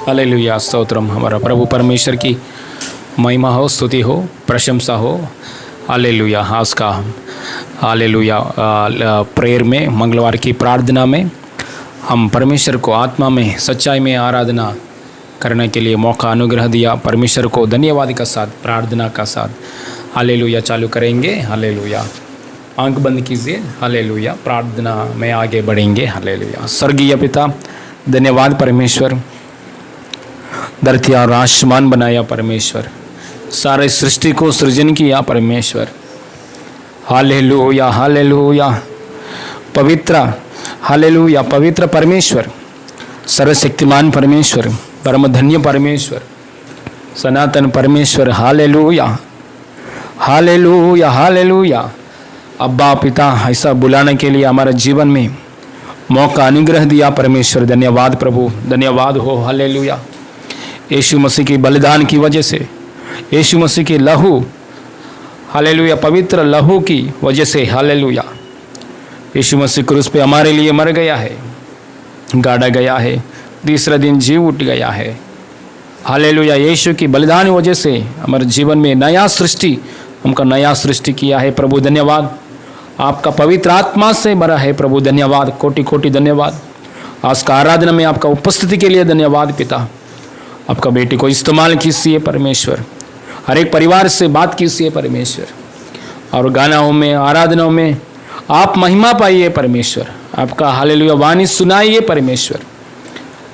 Hallelujah, stotram. हमारा प्रभु परमेश्वर की महिमा हो, स्तुति हो, प्रशंसा हो। हालेलुया। आज का हालेलुया प्रेयर में, मंगलवार की प्रार्थना में हम परमेश्वर को आत्मा में, सच्चाई में आराधना करने के लिए मौका अनुग्रह दिया। परमेश्वर को धन्यवाद का साथ, प्रार्थना का साथ हालेलुया चालू करेंगे। हालेलुया, आंख बंद कीजिए। हालेलुया, प्रार्थना में आगे बढ़ेंगे। हालेलुया। स्वर्गीय पिता, धन्यवाद परमेश्वर, धरती और आसमान बनाया परमेश्वर, सारे सृष्टि को सृजन किया परमेश्वर। हालेलुया, हालेलुया, पवित्र, हालेलुया, पवित्र परमेश्वर, सर्वशक्तिमान परमेश्वर, परम धन्य परमेश्वर, सनातन परमेश्वर। Hallelujah, hallelujah, hallelujah. अब्बा पिता, ऐसा बुलाने के लिए हमारे जीवन में मौका अनुग्रह दिया परमेश्वर। धन्यवाद प्रभु, धन्यवाद हो। हालेलुया। यीशु मसीह के बलिदान की वजह से, यीशु मसीह के लहू, हालेलुया, पवित्र लहू की वजह से, हालेलुया, यीशु मसीह क्रूस पे हमारे लिए मर गया है, गाड़ा गया है, तीसरा दिन जी उठ गया है। हालेलुया, यीशु की बलिदान की वजह से हमारे जीवन में नया सृष्टि, हमका नया सृष्टि किया है प्रभु। धन्यवाद, आपका पवित्र आत्मा से भरा है प्रभु। धन्यवाद, कोटि कोटि धन्यवाद। आज का आराधना में आपका उपस्थिति के लिए धन्यवाद पिता। आपका बेटी को इस्तेमाल कीजिए परमेश्वर, हर एक परिवार से बात कीजिए परमेश्वर, और गानाओं में, आराधनाओं में आप महिमा पाइए परमेश्वर। आपका हालेलुया वाणी सुनाइए परमेश्वर।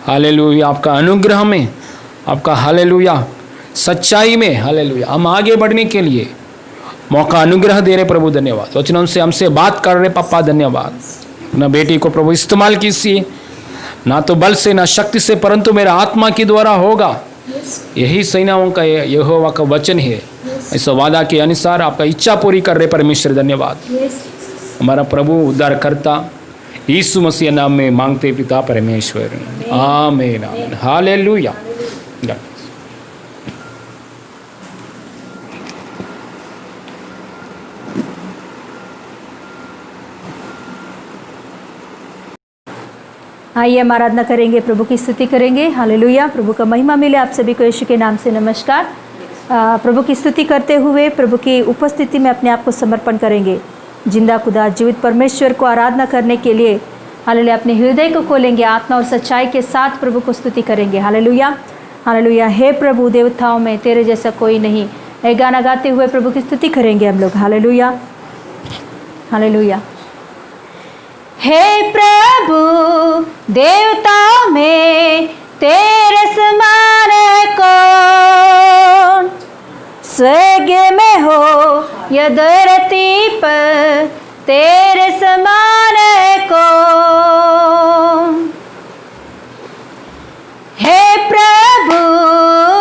हालेलुया, आपका अनुग्रह में, आपका हालेलुया सच्चाई में, हालेलुया हम आगे बढ़ने के लिए मौका अनुग्रह दे रहे प्रभु। धन्यवाद। वचनों से हमसे बात कर रहे पापा। धन्यवाद। अपना बेटी को प्रभु इस्तेमाल कीजिए, ना तो बल से ना शक्ति से, परंतु मेरा आत्मा के द्वारा होगा। यही सेनाओं का यहोवा का वचन है। ऐसा वादा के अनुसार आपका इच्छा पूरी कर रहे परमेश्वर। धन्यवाद। हमारा प्रभु उद्धारकर्ता यीशु मसीह नाम में मांगते पिता परमेश्वर, आमीन, आमीन। हालेलुया। आइए हम आराधना करेंगे, प्रभु की स्तुति करेंगे। हालेलुया, प्रभु का महिमा मिले। आप सभी को यीशु के नाम से नमस्कार। प्रभु की स्तुति करते हुए प्रभु की उपस्थिति में अपने आप को समर्पण करेंगे। जिंदा खुदा जीवित परमेश्वर को आराधना करने के लिए हालेलुया अपने हृदय को खोलेंगे, आत्मा और सच्चाई के साथ प्रभु को स्तुति करेंगे। Hallelujah, hallelujah. हे प्रभु, देवताओं में तेरे जैसा कोई नहीं। ये गाना गाते हुए प्रभु की स्तुति करेंगे हम लोग। Hallelujah, hallelujah. हे प्रभु, देवताओं में तेरे समान कौन, स्वर्ग में हो या धरती पर तेरे समान कौन। हे प्रभु,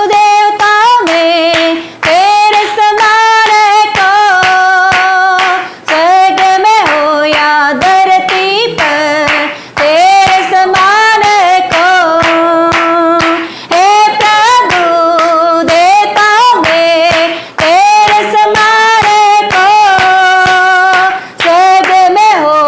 देवताओं में तेरे समान कौन, स्वर्ग में हो या धरती पर तेरे समान कौन। हे प्रभु, देवताओं में तेरे समान कौन, स्वर्ग में हो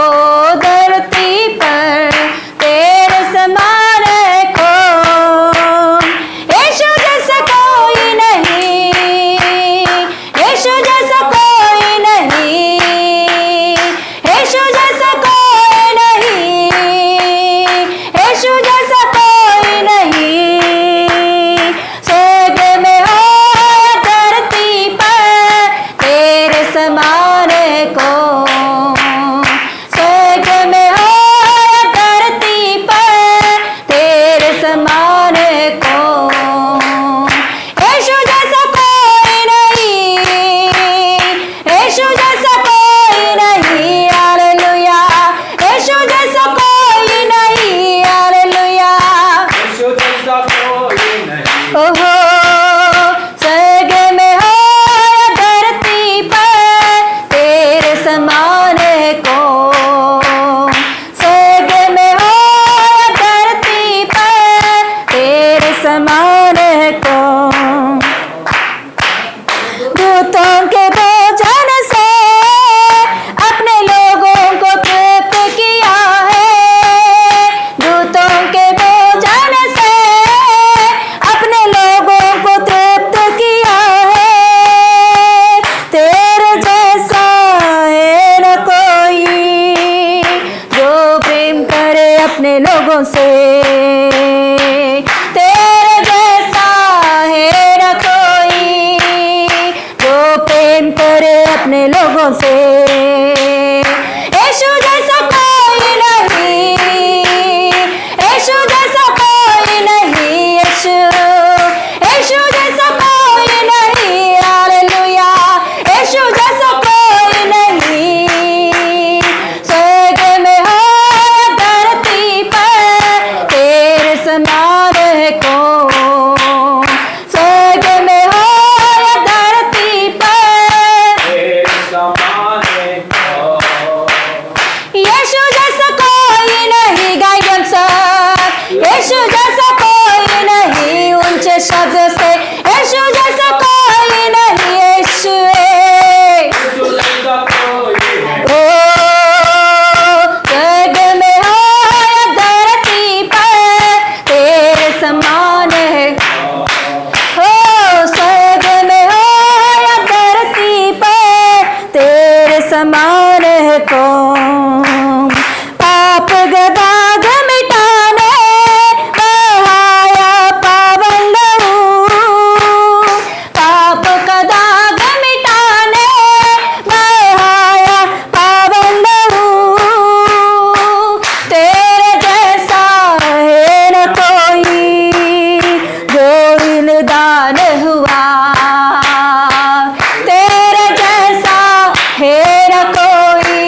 अपने लोगों से। यीशु जैसा कोई नहीं, यीशु जैसा कोई नहीं, यीशु जैसा कोई नहीं, हालेलुया, यीशु जैसा कोई नहीं। स्वर्ग में हो या धरती पर तेरे समान है कौन। स्वर्ग में हो या धरती पर यीशु जैसा कोई नहीं, गायन सर यीशु जैसा कोई नहीं, ऊंचे शब्द से यीशु जैसा कोई नहीं, यीशु ओ स्वर्ग में हो या धरती पर तेरे समान है। ओ स्वर्ग में हो या धरती पर तेरे समान है कौन। पाप गदाग मिटाने बहाया पावन लहू, पाप का दाग मिटाने बहाया पावन लहू। तेरे जैसा है न कोई जो निदान हुआ, तेरे जैसा है न कोई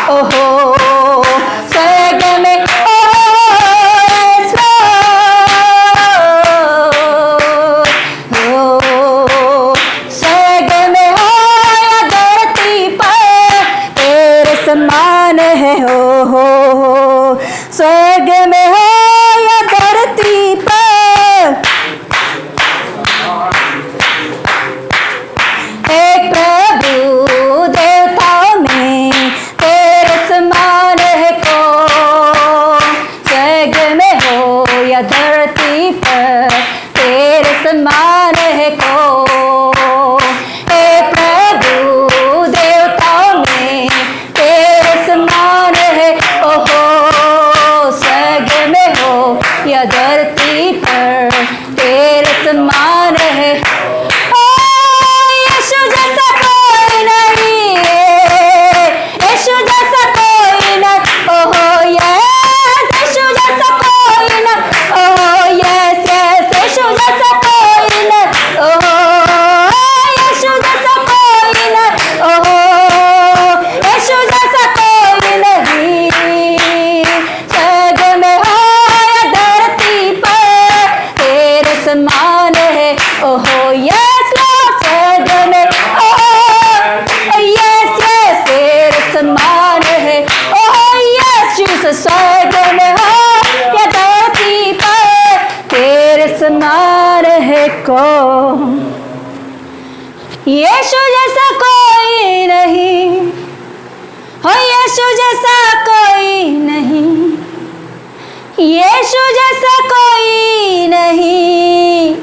ओहो स्वर्ग में स्वर्ग में हो या धरती पर तेरे समान है हो स्वर्ग में हो या धरती पर हे प्रभु देवताओं में तेरे समान है कौन स्वर्ग में हो या धरती पर तेरे समान है कौन हे प्रभु देवताओं में तेरे समान है ओहो स्वर्ग में हो या धरती पर तेरे समान है ओ यीशु जैसा कोई नहीं यीशु जैसा कोई नहीं ओहो यीशु जैसा कोई नहीं ओहो यीशु जैसा कोई नहीं ओहो यीशु जैसा कोई नहीं ओहो यीशु जैसा कोई नहीं स्वर्ग में हो या धरती पर तेरे समान है ओहो यस लॉर्ड स्वर्ग में यस यस तेरे समान है ओहो यस जीसस स्वर्ग में हो या धरती पर तेरे समान है कौन यीशु जैसा कोई नहीं हो यीशु जैसा कोई नहीं यीशु जैसा कोई नहीं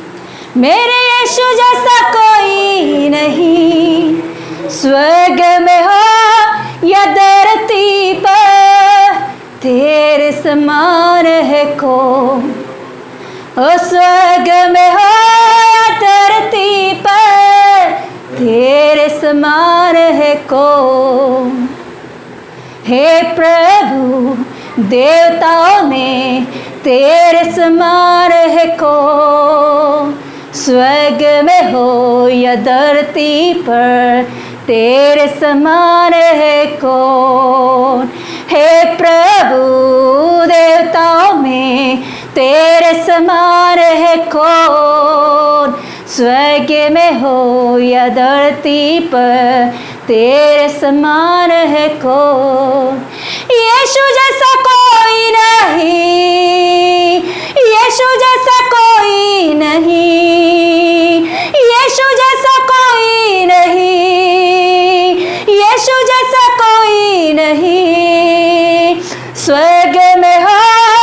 मेरे यीशु जैसा कोई नहीं स्वर्ग में हो या धरती पर तेरे समान है कौन ओ स्वर्ग में हो या धरती पर तेरे समान है कौन हे प्रभु देवताओं में तेरे समान है कौन स्वर्ग में हो या धरती पर तेरे समान है कौन हे प्रभु देवताओं में तेरे समान है कौन स्वर्ग में हो या धरती पर तेरे समान है कौन यीशु जैसा कोई नहीं यीशु जैसा कोई नहीं यीशु जैसा कोई नहीं यीशु जैसा कोई नहीं स्वर्ग में हो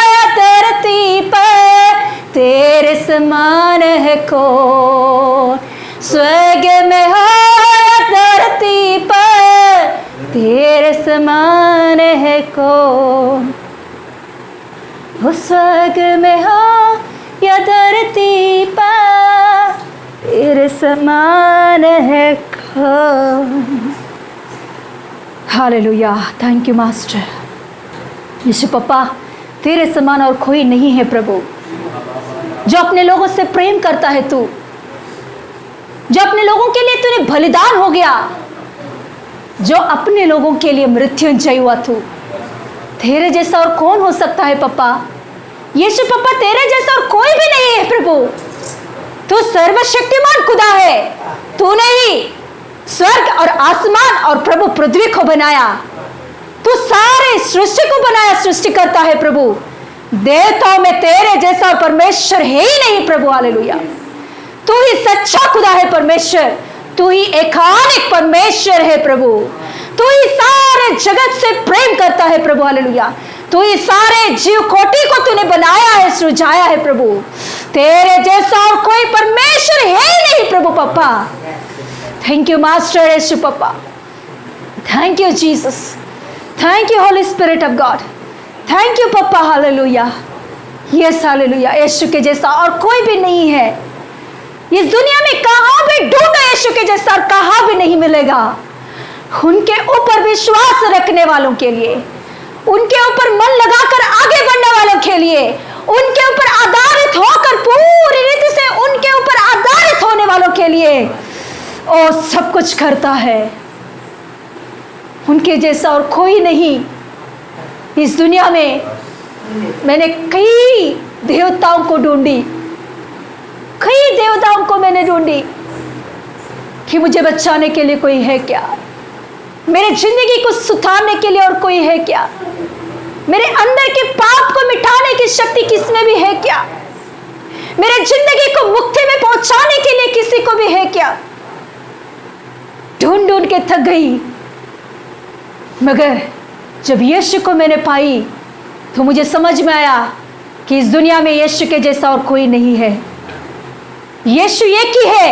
या धरती पर तेरे समान है कौन स्वर्ग में हो या धरती पर तेरे समान है कौन वो स्वर्ग में हो या धरती पर तेरे समान है कौन हालेलुया थैंक यू मास्टर यीशु पप्पा तेरे समान और कोई नहीं है प्रभु जो अपने लोगों से प्रेम करता है तू जो अपने लोगों के लिए तूने बलिदान हो गया जो अपने लोगों के लिए मृत्युंजय हुआ तू तेरे जैसा और कौन हो सकता है पप्पा यीशु पप्पा तेरे जैसा और कोई भी नहीं है प्रभु तू सर्वशक्तिमान खुदा है तूने ही स्वर्ग और आसमान और प्रभु पृथ्वी को बनाया तू सारे सृष्टि को बनाया सृष्टि करता है प्रभु देवताओं में तेरे जैसा परमेश्वर है ही नहीं प्रभु हालेलुया तू ही सच्चा खुदा है परमेश्वर तू ही एकानिक परमेश्वर है प्रभु तू ही सारे जगत से प्रेम करता है प्रभु हालेलुया तू ही सारे जीव कोटि को तूने बनाया है सृजाया है प्रभु तेरे जैसा और कोई परमेश्वर है ही नहीं प्रभु पप्पा थैंक यू मास्टर यीशु पप्पा thank you Jesus thank you holy spirit of God thank you पप्पा हालेलुया यस हालेलुया यीशु के जैसा और कोई भी नहीं है इस दुनिया में कहाँ भी ढूंढो यीशु के जैसा और कहाँ भी नहीं मिलेगा उनके ऊपर विश्वास रखने वालों के लिए उनके ऊपर मन लगाकर आगे बढ़ने वालों के लिए उनके ऊपर आधारित होकर पूरी रीति से उनके ऊपर आधारित होने वालों के लिए ओ सब कुछ करता है उनके जैसा और कोई नहीं इस दुनिया में। मैंने कई देवताओं को ढूंढी, कई देवताओं को मैंने ढूंढी कि मुझे बचाने के लिए कोई है क्या, मेरे जिंदगी को सुधारने के लिए और कोई है क्या, मेरे अंदर के पाप को मिटाने की शक्ति किसमें भी है क्या, मेरे जिंदगी को मुक्ति में पहुंचाने के लिए किसी को भी है क्या। ढूंढ ढूंढ के थक गई, मगर जब यीशु को मैंने पाई तो मुझे समझ में आया कि इस दुनिया में यीशु के जैसा और कोई नहीं है। यीशु एक ही है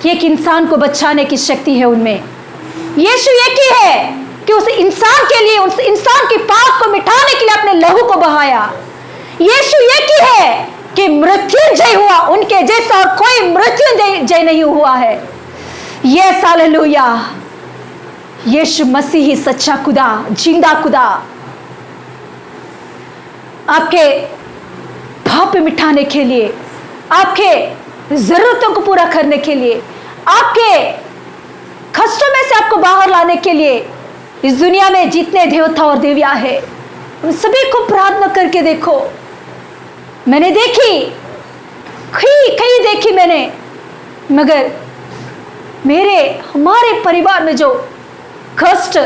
कि एक इंसान को बचाने की शक्ति है उनमें। यीशु एक ही है कि उस इंसान के लिए, उस इंसान के पाप को मिटाने के लिए अपने लहू को बहाया। यीशु एक ही है कि मृत्युंजय हुआ, उनके जैसा और कोई मृत्युंजय नहीं हुआ है। यस हालेलुया, यीशु मसीह ही सच्चा खुदा, जिंदा खुदा, आपके पाप मिटाने के लिए, आपके जरूरतों को पूरा करने के लिए, आपके कष्टों में से आपको बाहर लाने के लिए इस दुनिया में जितने देवता और देवियां हैं उन सभी को प्रार्थना करके देखो। मैंने देखी, कई देखी मैंने, मगर हमारे परिवार में जो कष्ट,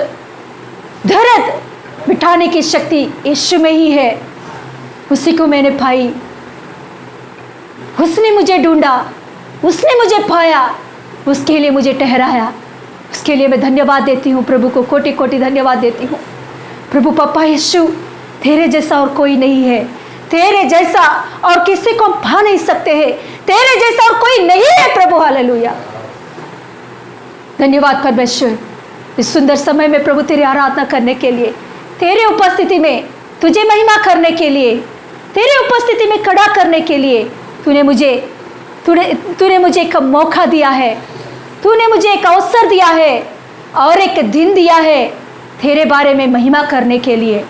दर्द मिटाने की शक्ति यीशु में ही है, उसी को मैंने पाई। उसने मुझे ढूंढा, उसने मुझे पाया, उसके लिए मुझे ठहराया। उसके लिए मैं धन्यवाद देती हूँ प्रभु को, कोटि कोटि धन्यवाद देती हूँ। प्रभु पापा यीशु, तेरे जैसा और कोई नहीं है, तेरे जैसा और किसी को पा नहीं सकते हैं, तेरे जैसा और कोई नहीं है प्रभु। हालेलुया, धन्यवाद परमेश्वर इस सुंदर समय में प्रभु तेरी आराधना करने के लिए, तेरे उपस्थिति में तुझे महिमा करने के लिए, तेरे उपस्थिति में खड़ा करने के लिए तूने मुझे एक मौका दिया है, तूने मुझे एक अवसर दिया है और एक दिन दिया है तेरे बारे में महिमा करने के लिए।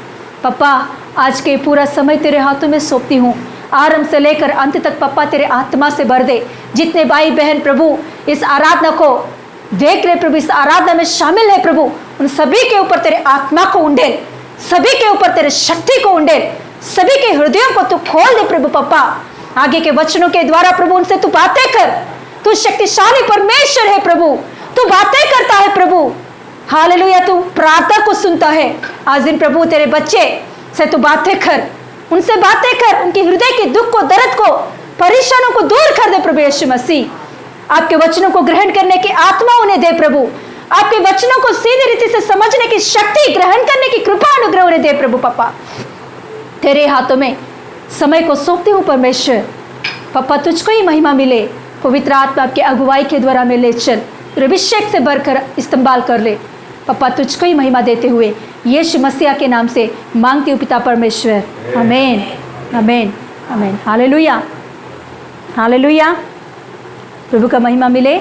पप्पा आज के पूरा समय तेरे हाथों में सौंपती हूँ, आरंभ से लेकर अंत तक पप्पा तेरे आत्मा से भर दे। जितने भाई बहन प्रभु इस आराधना को देख रहे प्रभु, इस आराधना में शामिल है प्रभु, उन सभी के ऊपर तेरे आत्मा को उंडेल, सभी के ऊपर तेरे शक्ति को उंडेल, सभी के हृदयों को तू खोल दे प्रभु। पप्पा आगे के वचनों के द्वारा प्रभु उनसे तू बातें कर, तू शक्तिशाली परमेश्वर है प्रभु, तू बातें करता है प्रभु। हालेलुया, तू प्रार्थना को सुनता है। आज दिन प्रभु तेरे बच्चे से तू बातें कर, उनसे बातें कर, उनके हृदय के दुख को, दर्द को, परेशानियों को दूर कर दे प्रभु यीशु मसीह। आपके वचनों को ग्रहण करने की आत्मा उन्हें दे प्रभु, आपके वचनों को सीधी रीति से समझने की शक्ति, ग्रहण करने की कृपा अनुग्रह उन्हें दे प्रभु। पापा तेरे हाथों में समय को सौंपती हूँ परमेश्वर। पापा तुझको ही महिमा मिले, पवित्र आत्मा आपके अगुवाई के द्वारा में ले चल, अभिषेक से भरकर इस्तेमाल कर ले। पापा तुझको ही महिमा देते हुए यीशु मसीह के नाम से मांगती हूँ पिता परमेश्वर, आमीन आमीन आमीन। हालेलुया हालेलुया, प्रभु का महिमा मिले।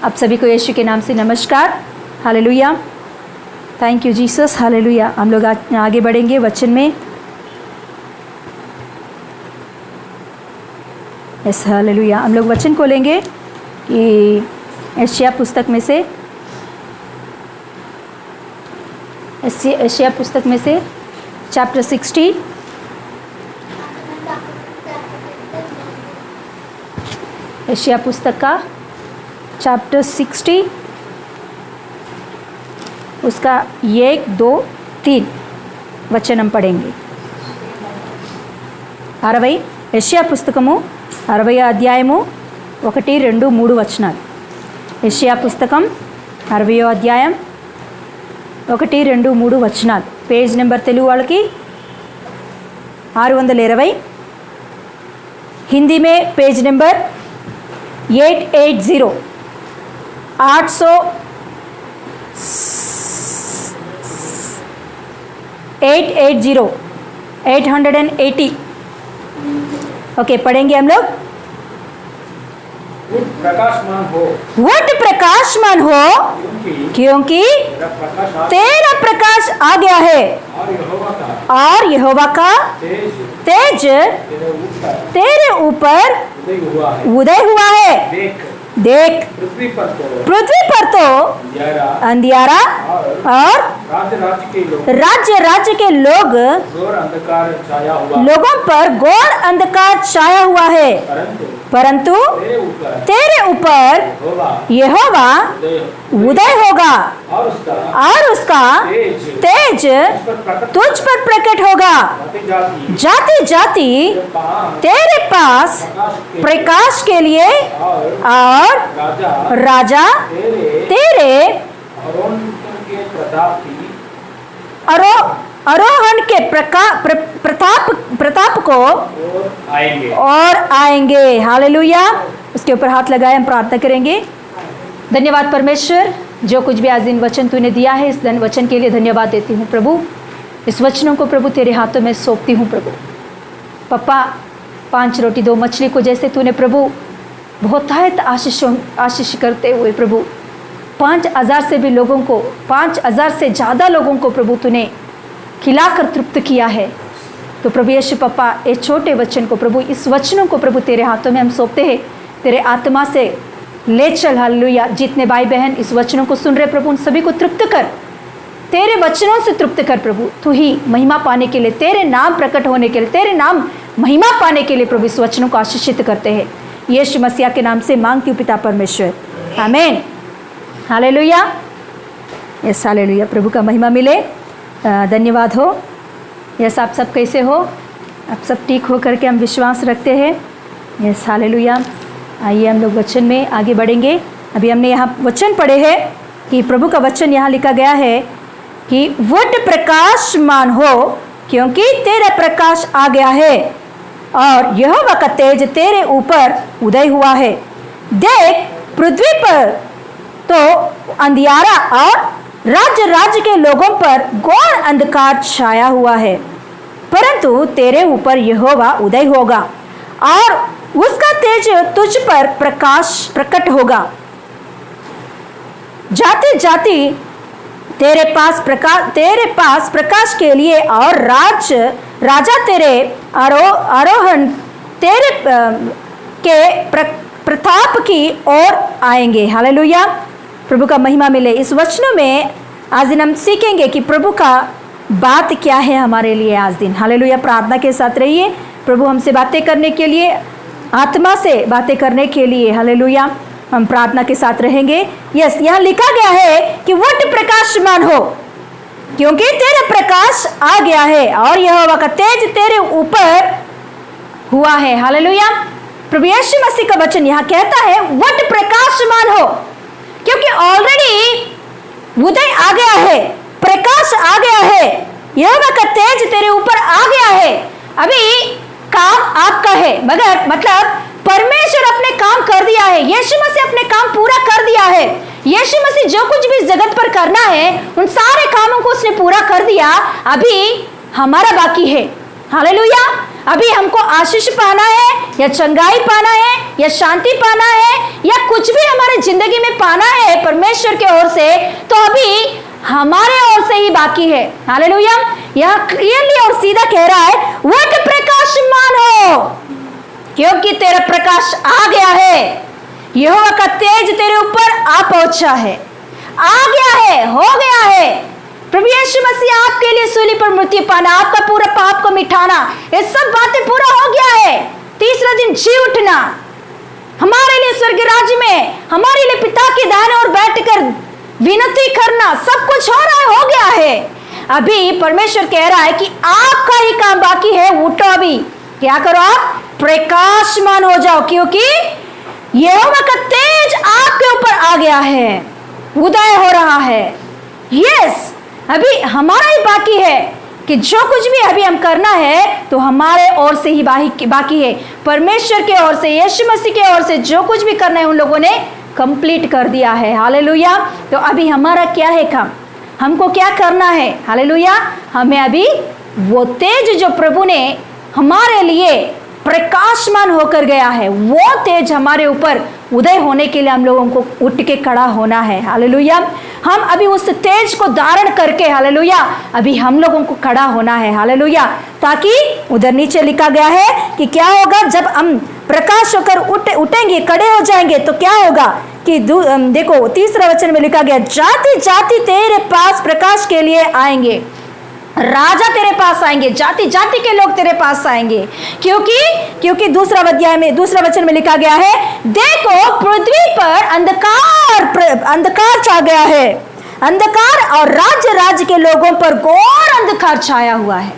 आप सभी को यीशु के नाम से नमस्कार। Hallelujah, thank you Jesus. Hallelujah, हम लोग आगे बढ़ेंगे वचन में। यस हालेलुया, हम लोग वचन को लेंगे कि यशायाह पुस्तक में से, यशायाह पुस्तक में से चैप्टर 60, यशायाह पुस्तक का चैप्टर 60 उसका 1, 2, 3 वचन हम पढ़ेंगे। 60 యెషయా పుస్తకము 60వ అధ్యాయము 1, 2, 3 వచనాలు. యెషయా పుస్తకం 60వ అధ్యాయం 1, 2, 3 వచనాలు. పేజ్ నెంబర్ తెలుగు వాళ్ళకి 620, हिंदी में पेज नंबर 880, 880 ओके, पढ़ेंगे हम लोग। वट प्रकाशमान हो क्योंकि तेरा प्रकाश आ गया है और यहोवा का तेज तेरे ऊपर उदय हुआ है। देख पृथ्वी पर तो अंधियारा और राज्य के लोगों पर घोर अंधकार छाया हुआ है, परंतु तेरे ऊपर यहोवा उदय होगा और उसका तेज तुझ पर प्रकट होगा। जाति जाति तेरे पास प्रकाश के लिए और राजा तेरे आरोहण के प्रताप को और आएंगे। हालेलुया। उसके ऊपर हाथ लगाए हम प्रार्थना करेंगे। धन्यवाद परमेश्वर, जो कुछ भी आज दिन वचन तूने दिया है, इस दिन वचन के लिए धन्यवाद देती हूँ प्रभु। इस वचनों को प्रभु तेरे हाथों में सौंपती हूँ प्रभु। पप्पा 5 रोटी 2 मछली को जैसे तूने प्रभु बहुतायत आशीष करते हुए प्रभु 5,000 से भी लोगों को, 5,000 से ज़्यादा लोगों को प्रभु तूने खिलाकर तृप्त किया है। तो प्रभु यीशु पप्पा इस छोटे वचन को प्रभु, इस वचनों को प्रभु तेरे हाथों में हम सौंपते हैं। तेरे आत्मा से ले चल। हालेलुया। जितने भाई बहन इस वचनों को सुन रहे प्रभु, उन सभी को तृप्त कर, तेरे वचनों से तृप्त कर प्रभु। तू ही महिमा पाने के लिए, तेरे नाम प्रकट होने के लिए, तेरे नाम महिमा पाने के लिए प्रभु इस वचनों को आशीषित करते हैं। यीशु मसीह के नाम से मांगती हूँ पिता परमेश्वर, आमीन। हालेलुया। Yes hallelujah. प्रभु का महिमा मिले। धन्यवाद हो। यस आप सब कैसे हो? आप सब ठीक हो करके हम विश्वास रखते हैं। Yes hallelujah. आइए हम लोग वचन में आगे बढ़ेंगे। अभी हमने यहाँ वचन पढ़े हैं कि प्रभु का वचन यहाँ लिखा गया है कि वट प्रकाशमान हो, क्योंकि तेरा प्रकाश आ गया है और यहोवा का तेज तेरे ऊपर उदय हुआ है। देख पृथ्वी पर तो अंधियारा और राज्य के लोगों पर घोर अंधकार छाया हुआ है, परंतु तेरे ऊपर यहोवा उदय होगा और उसका तेज तुझ पर प्रकट होगा। जाति जाति तेरे पास प्रकाश के लिए और राजा तेरे आरोहण तेरे के प्रताप की ओर आएंगे। हालेलुया। प्रभु का महिमा मिले। इस वचनों में आज दिन हम सीखेंगे कि प्रभु का बात क्या है हमारे लिए आज दिन। हालेलुया। प्रार्थना के साथ रहिए। प्रभु हमसे बातें करने के लिए, आत्मा से बातें करने के लिए, हालेलुया, हम प्रार्थना के साथ रहेंगे। यस, यहाँ लिखा गया है कि वट प्रकाशमान हो, क्योंकि तेरा प्रकाश आ गया है और यहोवा का तेज तेरे ऊपर हुआ है। हालेलुया। प्रभु यीशु मसीह का वचन यहाँ कहता है वट प्रकाशमान हो, क्योंकि ऑलरेडी उदय आ गया है, प्रकाश आ गया है, यहोवा का तेज तेरे ऊपर आ गया है। अभी काम आपका है, मगर मतलब परमेश्वर अपने काम कर दिया है। यीशु मसीह अपने काम पूरा कर दिया है। यीशु मसीह जो कुछ भी जगत पर करना है उन सारे कामों को उसने पूरा कर दिया। अभी हमारा बाकी है। हालेलुया। अभी हमको आशीष पाना है या चंगाई पाना है या शांति पाना है या कुछ भी हमारे जिंदगी में पाना है परमेश्वर की ओर से, तो अभी हमारे ओर से ही बाकी है। हालेलुया। यह क्लियरली और सीधा कह रहा है वट प्रकाशमान हो, क्योंकि तेरा प्रकाश आ गया है, यहोवा का तेज तेरे ऊपर आ पहुंचा है, आ गया है, हो गया है। प्रभु यीशु मसीह आपके लिए सूली पर मृत्यु पाना, आपका पूरा पाप को मिटाना, ये सब बातें पूरा हो गया है। तीसरा दिन जी उठना, हमारे लिए स्वर्ग राज्य में हमारे लिए पिता के दाहिने ओर बैठकर विनती करना, सब कुछ हो रहा है, हो गया है। अभी परमेश्वर कह रहा है कि आपका ही काम बाकी है। उठो, अभी क्या करो, आप प्रकाशमान हो जाओ, क्योंकि यहोवा का तेज आपके ऊपर आ गया है, उदय हो रहा है। यस, अभी हमारा ही बाकी है कि जो कुछ भी अभी हम करना है तो हमारे ओर से ही बाकी है। परमेश्वर के ओर से, यीशु मसीह के ओर से जो कुछ भी करना है उन लोगों ने कंप्लीट कर दिया है। हालेलुया। तो अभी हमारा क्या है काम, हमको क्या करना है? हालेलुया। हमें अभी वो तेज जो प्रभु ने हमारे लिए प्रकाशमान होकर गया है, वो तेज हमारे ऊपर उदय होने के लिए हम लोगों को उठ के खड़ा होना है। हालेलुया। हम अभी उस तेज को धारण करके, हालेलुया, अभी हम लोगों को खड़ा होना है। हालेलुया। ताकि उधर नीचे लिखा गया है कि क्या होगा, जब हम प्रकाश होकर उठेंगे, खड़े हो जाएंगे, तो क्या होगा कि देखो तीसरा वचन में लिखा गया, जाति जाति तेरे पास प्रकाश के लिए आएंगे, राजा तेरे पास आएंगे, जाति जाति के लोग तेरे पास आएंगे। क्योंकि दूसरा वचन में लिखा गया है, देखो पृथ्वी पर अंधकार छा गया है, अंधकार और राज्य के लोगों पर घोर अंधकार छाया हुआ है।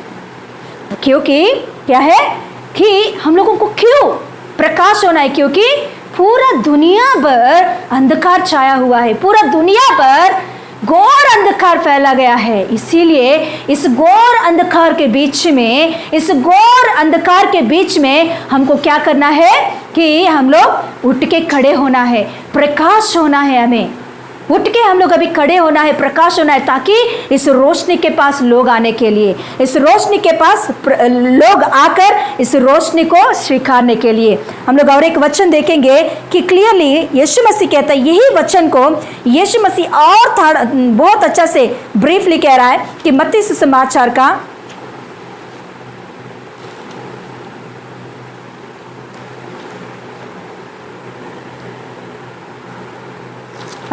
क्योंकि क्या है कि हम लोगों को क्यों प्रकाश होना है? क्योंकि पूरा दुनिया पर अंधकार छाया हुआ है, पूरा दुनिया पर घोर अंधकार फैला गया है। इसीलिए इस घोर अंधकार के बीच में हमको क्या करना है कि हम लोग उठ के खड़े होना है, प्रकाश होना है। हमें उठ के हम लोग अभी खड़े होना है, प्रकाश होना है, ताकि इस रोशनी के पास लोग आने के लिए, इस रोशनी के पास लोग आकर इस रोशनी को स्वीकारने के लिए। हम लोग और एक वचन देखेंगे कि क्लियरली यीशु मसीह कहता है, यही वचन को यीशु मसीह और बहुत अच्छा से ब्रीफली कह रहा है कि मत्ती सुसमाचार का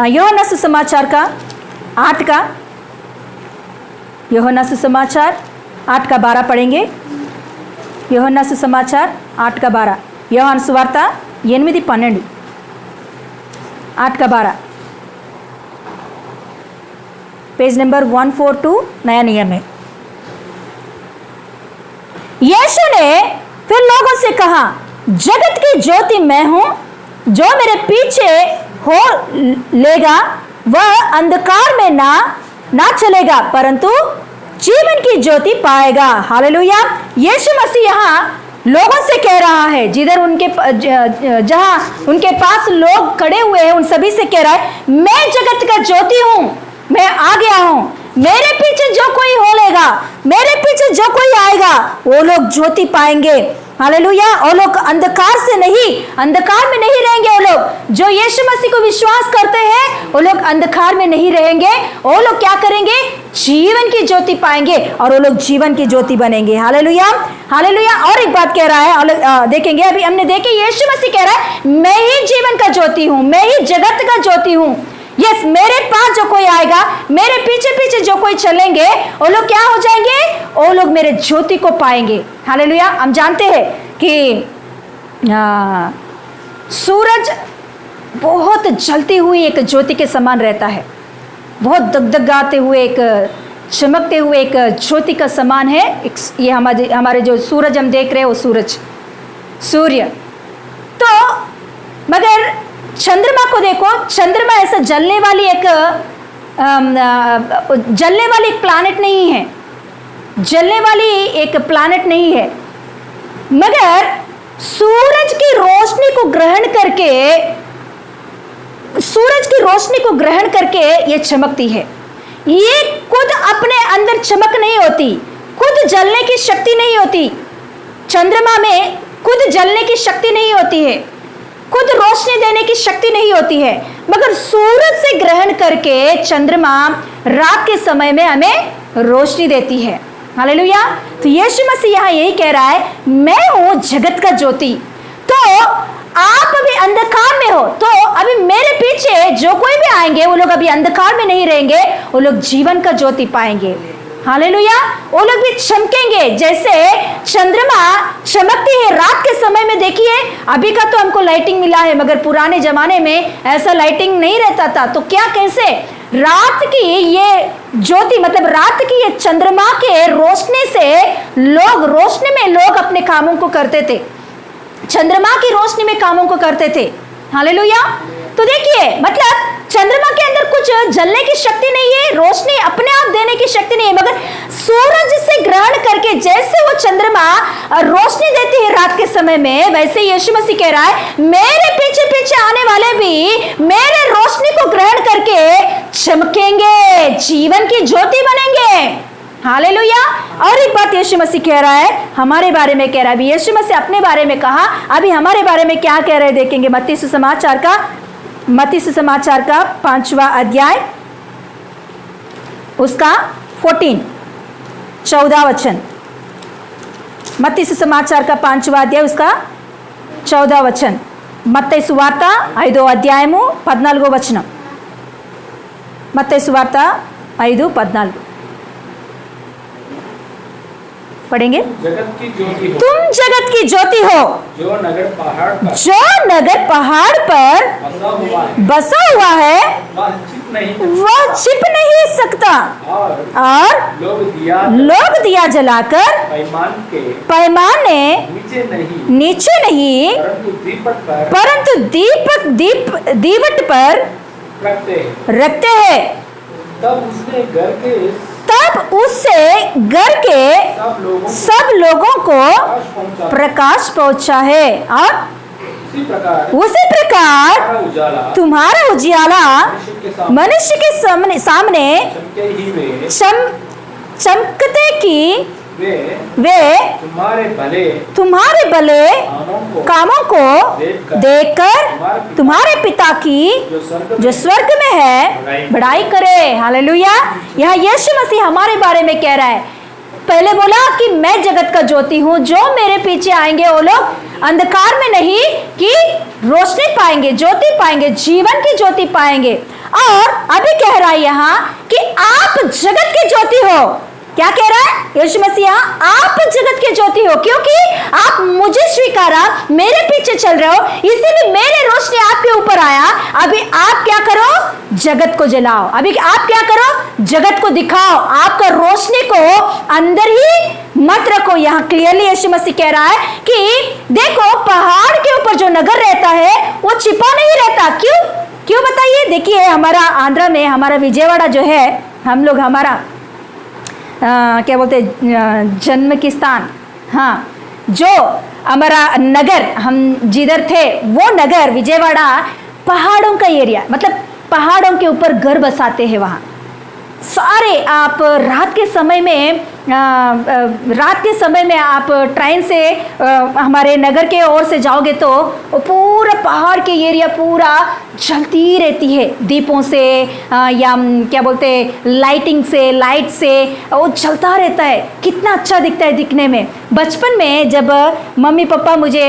यूहन्ना सुसमाचार का 8 का यूहन्ना सुसमाचार 8 का 12 पढ़ेंगे। यूहन्ना सुसमाचार 8 का 12, యోహాను సువార్త 8:12, 8 का 12, पेज नंबर 142 नया नियम है। यीशु ने फिर लोगों से कहा, जगत की ज्योति मैं हूं, जो मेरे पीछे हो लेगा वह अंधकार में ना चलेगा, परंतु जीवन की ज्योति पाएगा। हालेलुया। यीशु मसीह यहाँ लोगों से कह रहा है, जहां उनके पास लोग खड़े हुए हैं, उन सभी से कह रहा है, मैं जगत का ज्योति हूं, मैं आ गया हूं, मेरे पीछे जो कोई हो लेगा, मेरे पीछे जो कोई आएगा, वो लोग ज्योति पाएंगे। हालेलुया। और लोग अंधकार में नहीं रहेंगे। वो लोग जो यीशु मसीह को विश्वास करते हैं, वो लोग अंधकार में नहीं रहेंगे। वो लोग क्या करेंगे? जीवन की ज्योति पाएंगे और वो लोग जीवन की ज्योति बनेंगे। Hallelujah, hallelujah. और एक बात कह रहा है, देखेंगे, अभी हमने देखे, यीशु मसीह कह रहा है, मैं ही जीवन का ज्योति हूं, मैं ही जगत का ज्योति हूं। यस, मेरे पास जो कोई आएगा, मेरे पीछे पीछे जो कोई चलेंगे, वो लोग क्या हो जाएंगे? वो लोग मेरे ज्योति को पाएंगे। हालेलुया। हम जानते हैं कि सूरज बहुत जलती हुई एक ज्योति के समान रहता है, बहुत दगदगाते हुए एक चमकते हुए एक ज्योति का समान है। ये हमारे जो सूरज हम देख रहे हैं, वो सूर्य। तो मगर चंद्रमा को देखो, चंद्रमा ऐसा जलने वाली एक प्लैनेट नहीं है, जलने वाली एक प्लैनेट नहीं है, मगर सूरज की रोशनी को ग्रहण करके ये चमकती है। ये खुद अपने अंदर चमक नहीं होती, खुद जलने की शक्ति नहीं होती। चंद्रमा में खुद जलने की शक्ति नहीं होती है, खुद रोशनी देने की शक्ति नहीं होती है, मगर सूरज से ग्रहण करके चंद्रमा रात के समय में हमें रोशनी देती है। हालेलुया। तो यीशु मसीह यहाँ यही कह रहा है, मैं हूं जगत का ज्योति। तो आप अभी अंधकार में हो, तो अभी मेरे पीछे जो कोई भी आएंगे, वो लोग अभी अंधकार में नहीं रहेंगे, वो लोग जीवन का ज्योति पाएंगे। हालेलुया। वो लोग भी चमकेंगे जैसे चंद्रमा चमकती है रात के समय में। देखिए, अभी का तो हमको लाइटिंग मिला है, मगर पुराने जमाने में ऐसा लाइटिंग नहीं रहता था। तो क्या, कैसे रात की ये ज्योति, मतलब रात की ये चंद्रमा के रोशनी में लोग अपने कामों को करते थे, चंद्रमा की रोशनी में कामों को करते थे। हालेलुया। तो देखिए, मतलब चंद्रमा के अंदर कुछ जलने की शक्ति नहीं है, रोशनी अपने आप देने की शक्ति नहीं है, मगर सूरज से ग्रहण करके जैसे वो चंद्रमा रोशनी देती है रात के समय में, वैसे यीशु मसीह कह रहा है, मेरे पीछे पीछे आने वाले भी मेरे रोशनी को ग्रहण करके चमकेंगे, जीवन की ज्योति बनेंगे। हालेलुया। और एक बात यीशु मसीह कह रहा है, हमारे बारे में कह रहा है। अभी यीशु मसीह अपने बारे में कहा, अभी हमारे बारे में क्या कह रहे हैं देखेंगे। मत्ती सुसमाचार का 5वां अध्याय, उसका 14 वचन। मत्ती सुसमाचार का 5वां अध्याय, उसका 14 వచనం. మత్తయి సువార్త 5వ అధ్యాయము 14వ వచనం. మత్తయి సువార్త 5:14 पढ़ेंगे. जगत की ज्योति हो, तुम जगत की ज्योति हो, जो नगर पहाड़ पर जो नगर पहाड़ पर बसा हुआ है, बसा हुआ है, वह छिप नहीं सकता, वह छिप नहीं सकता. और और लोग दिया जलाकर पैमाने नीचे नहीं परंतु दीपट पर रखते हैं. तब उससे घर के सब लोगों को प्रकाश पहुंचा है. और उसी प्रकार तुम्हारा उजियाला मनुष्य के सामने चमकते कि वे तुम्हारे भले कामों को देखकर तुम्हारे पिता की जो स्वर्ग में है बड़ाई करे. हालेलुया. यहाँ यीशु मसीह हमारे बारे में कह रहा है. पहले बोला कि मैं जगत का ज्योति हूँ, जो मेरे पीछे आएंगे वो लोग अंधकार में नहीं कि रोशनी पाएंगे, ज्योति पाएंगे, जीवन की ज्योति पाएंगे. और अभी कह रहा है यहाँ कि आप जगत की ज्योति हो. क्या कह रहा है यीशु मसीह? आप जगत के ज्योति हो, क्योंकि आप मुझे स्वीकारा, मेरे पीछे चल रहे हो, इसीलिए मेरे रोशनी आपके ऊपर आया. अभी आप क्या करो? जगत को जलाओ. अभी आप क्या करो? जगत को दिखाओ. आपका रोशनी को अंदर ही मत रखो. यहाँ क्लियरली यीशु मसीह कह रहा है कि देखो, पहाड़ के ऊपर जो नगर रहता है वो छिपा नहीं रहता. क्यों बताइए? देखिए, हमारा आंध्रा में हमारा विजयवाड़ा जो है, हम लोग हमारा क्या बोलते जन्म की स्थान, हाँ, जो हमारा नगर हम जिधर थे वो नगर विजयवाड़ा पहाड़ों का एरिया, मतलब पहाड़ों के ऊपर घर बसाते हैं. वहाँ सारे आप रात के समय में आप ट्रेन से हमारे नगर के ओर से जाओगे तो पूरा पहाड़ के एरिया पूरा जलती रहती है दीपों से, या क्या बोलते लाइटिंग से, लाइट से वो जलता रहता है. कितना अच्छा दिखता है दिखने में. बचपन में जब मम्मी पापा मुझे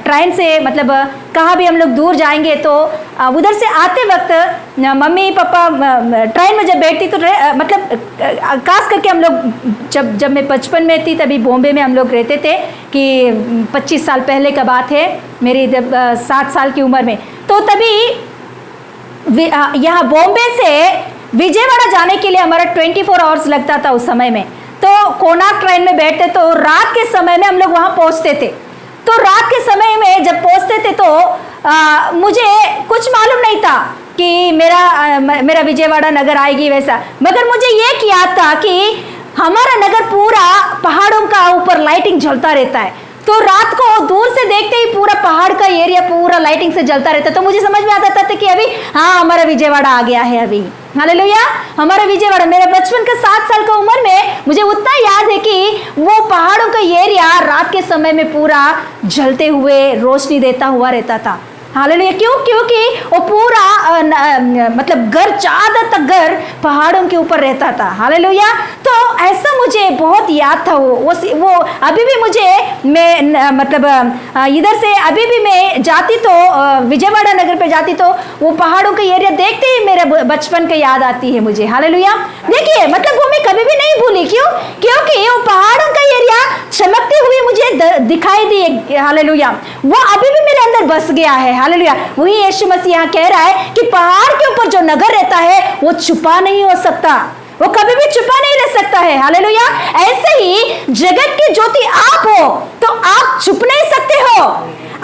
ट्रेन से, मतलब कहाँ भी हम लोग दूर जाएंगे तो उधर से आते वक्त मम्मी पापा ट्रेन में जब बैठती तो मतलब खास करके हम लोग जब मैं बचपन में थी तभी बॉम्बे में हम लोग रहते थे, कि 25 साल पहले का बात है, मेरी जब 7 साल की उम्र में. तो तभी यहाँ बॉम्बे से विजयवाड़ा जाने के लिए हमारा 24 आवर्स लगता था उस समय में. तो कोणार्क ट्रेन में बैठते तो रात के समय में हम लोग वहाँ पहुँचते थे. तो रात के समय में जब पहुँचते थे तो मुझे कुछ मालूम नहीं था कि मेरा विजयवाड़ा नगर आएगी वैसा, मगर मुझे ये याद था कि हमारा नगर पूरा पहाड़ों का ऊपर लाइटिंग जलता रहता है. तो रात को दूर से देखते ही पूरा पहाड़ का एरिया पूरा लाइटिंग से जलता रहता है. तो मुझे समझ में आता था कि अभी हाँ हमारा विजयवाड़ा आ गया है. अभी हालेलुया, हमारा विजयवाड़ा. मेरे बचपन का 7 साल का उम्र में मुझे उतना याद है कि वो पहाड़ों का एरिया रात के समय में पूरा जलते हुए रोशनी देता हुआ रहता था. हालेलुया. क्योंकि वो पूरा मतलब घर, ज्यादातर घर पहाड़ों के ऊपर रहता था. हालेलुया. तो ऐसा मुझे बहुत याद था. वो अभी भी मुझे, मैं मतलब इधर से अभी भी मैं जाती तो विजयवाड़ा नगर पे जाती तो वो पहाड़ों का एरिया देखते ही मेरा बचपन का याद आती है मुझे. हालेलुया. देखिए, मतलब वो मैं कभी भी नहीं भूली. क्योंकि वो पहाड़ों का एरिया चमकती हुई मुझे दिखाई दी. हालेलुया. वो अभी भी मेरे अंदर बस गया है. हालेलुया. वही यीशु मसीह यहाँ कह रहा है कि पहाड़ के ऊपर जो नगर रहता है वो छुपा नहीं हो सकता, वो कभी भी छुपा नहीं रह सकता है. हालेलुया. ऐसे ही जगत की ज्योति आप हो तो आप छुप नहीं सकते हो.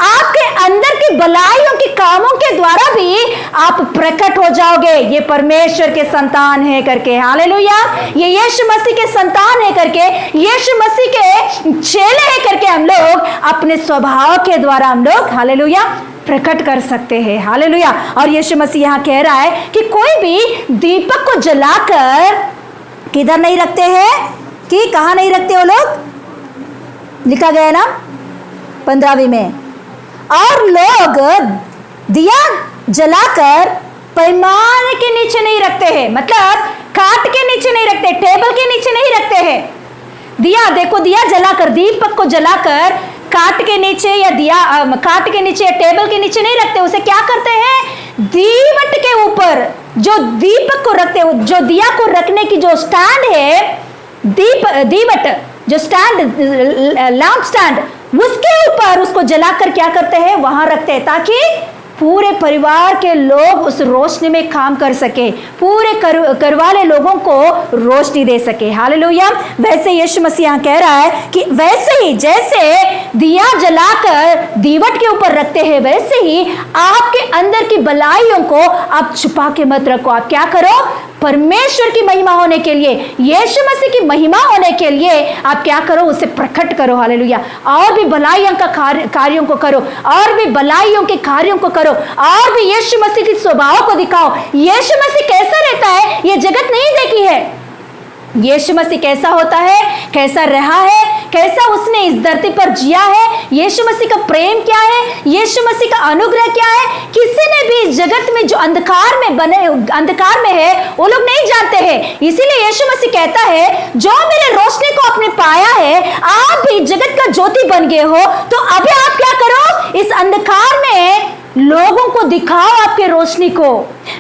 आपके अंदर की भलाइयों के कामों के द्वारा भी आप प्रकट हो जाओगे. ये परमेश्वर के संतान है करके. हालेलुया. ये यीशु मसीह के संतान है करके, यीशु मसीह के चेले है करके हम लोग अपने स्वभाव के द्वारा हम लोग हालेलुया प्रकट कर सकते हैं. हालेलुया. और यीशु मसीह यहाँ कह रहा है कि कोई भी दीपक को जलाकर किधर नहीं रखते हैं, कि कहाँ नहीं रखते वो लोग, लिखा गया है ना 15वीं में. और लोग दिया जलाकर पैमाने के नीचे नहीं रखते हैं, मतलब काट के नीचे नहीं रखते, टेबल के नीचे नहीं रखते हैं. दिया, देखो, दिया जलाकर, दीपक को जलाकर काट के नीचे या काट के नीचे या टेबल के नीचे नहीं रखते, उसे क्या करते हैं, दीवट के ऊपर जो दीपक को रखते हैं, जो दिया को रखने की जो स्टैंड है, दीवट जो स्टैंड, लैंप स्टैंड, उसके ऊपर उसको जलाकर क्या करते हैं, वहां रखते हैं, ताकि पूरे परिवार के लोग उस रोशनी में काम कर सके, पूरे कर वाले लोगों को रोशनी दे सके। हालेलुया। वैसे यीशु मसीह यहाँ कह रहा है कि वैसे ही जैसे दिया जलाकर दीवट के ऊपर रखते हैं, वैसे ही आपके अंदर की भलाइयों को आप छुपा के मत रखो। आप क्या करो, परमेश्वर की महिमा होने के लिए, यीशु मसीह की महिमा होने के लिए आप क्या करो, उसे प्रकट करो। हालेलुया। और भी भलाइयों का कार्यों को करो, और भी भलाइयों के कार्यों को करो, और भी यीशु मसीह की स्वभाव को दिखाओ। यीशु मसीह कैसा रहता है, ये जगत नहीं देखी है। यीशु मसीह कैसा होता है, कैसा रहा है, कैसा उसने इस धरती पर जिया है, यीशु मसीह का प्रेम क्या है, यीशु मसीह का अनुग्रह क्या है, किसी ने भी जगत में जो अंधकार में है वो लोग नहीं जानते हैं। इसीलिए यीशु मसीह कहता है, जो मेरे रोशनी को आपने पाया है, आप भी जगत का ज्योति बन गए हो, तो अभी आप क्या करो, इस अंधकार में लोगों को दिखाओ आपके रोशनी को।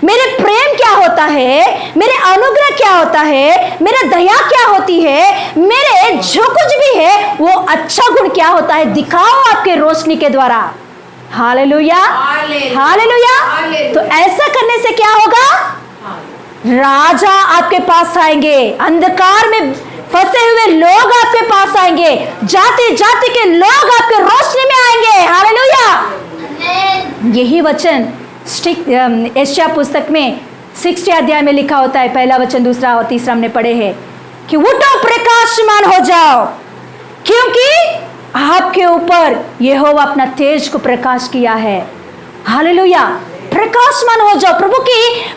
मेरे प्रेम क्या होता है, मेरे अनुग्रह क्या होता है, मेरा दया क्या होती है, मेरे जो कुछ भी है वो अच्छा गुण क्या होता है, दिखाओ आपके रोशनी के द्वारा। Hallelujah, hallelujah. तो ऐसा करने से क्या होगा, राजा आपके पास आएंगे, अंधकार में फंसे हुए लोग आपके पास आएंगे, जाति जाति के लोग आपके रोशनी में आएंगे। हालेलुया। यही वचन यशायाह पुस्तक में 60 अध्याय में लिखा होता है, पहला वचन, दूसरा और तीसरा हमने पढ़े हैं कि उठो प्रकाशमान हो जाओ, क्योंकि आपके ऊपर यहोवा अपना तेज को प्रकाश किया है। हालेलुया। प्रकाशमान हो जाओ।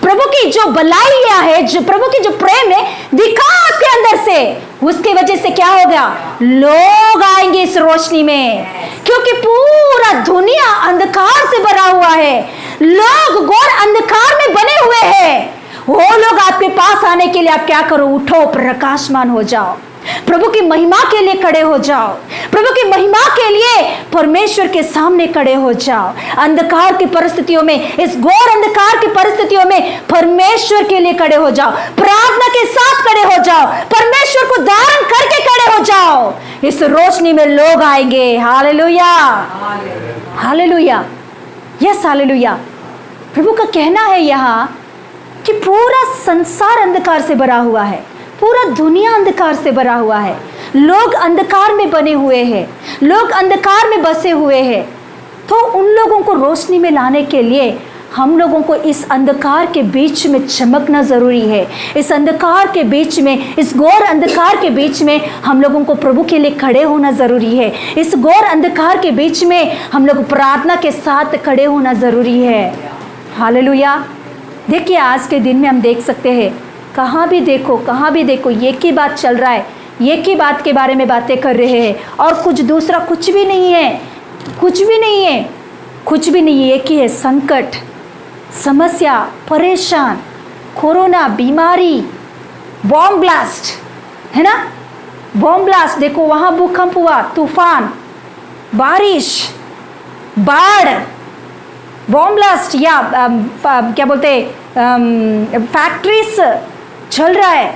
प्रभु की जो भलाइयां है, जो प्रभु की जो प्रेम है, दिखाओ आपके अंदर से। उसकी वजह से क्या होगा, लोग आएंगे इस रोशनी में, क्योंकि पूरा दुनिया अंधकार से भरा हुआ है, लोग घोर अंधकार में बने हुए हैं। वो लोग आपके पास आने के लिए आप क्या करो, उठो प्रकाशमान हो जाओ, प्रभु की महिमा के लिए खड़े हो जाओ, प्रभु की महिमा के लिए परमेश्वर के सामने खड़े हो जाओ। अंधकार की परिस्थितियों में, इस घोर अंधकार की परिस्थितियों में परमेश्वर के लिए खड़े हो जाओ, प्रार्थना के साथ खड़े हो जाओ, परमेश्वर को धारण करके खड़े हो जाओ। इस रोशनी में लोग आएंगे। Hallelujah, hallelujah, yes hallelujah. प्रभु का कहना है यहाँ कि पूरा संसार अंधकार से भरा हुआ है, पूरा दुनिया अंधकार से भरा हुआ है, लोग अंधकार में बने हुए हैं, लोग अंधकार में बसे हुए हैं। तो उन लोगों को रोशनी में लाने के लिए हम लोगों को इस अंधकार के बीच में चमकना ज़रूरी है। इस अंधकार के बीच में, इस घोर अंधकार के बीच में हम लोगों को प्रभु के लिए खड़े होना ज़रूरी है। इस घोर अंधकार के बीच में हम लोग प्रार्थना के साथ खड़े होना ज़रूरी है। हालेलुया। देखिए, आज के दिन में हम देख सकते हैं, कहाँ भी देखो एक ही बात चल रहा है, एक ही बात के बारे में बातें कर रहे हैं, और कुछ दूसरा कुछ भी नहीं है, कुछ भी नहीं है, कुछ भी नहीं है। एक ही है, संकट, समस्या, परेशान, कोरोना, बीमारी, बॉम्ब ब्लास्ट, है ना, बॉम्ब ब्लास्ट। देखो वहाँ भूकंप हुआ, तूफान, बारिश, बाढ़, बॉम्ब ब्लास्ट, या क्या बोलते, फैक्ट्रीज चल रहा है।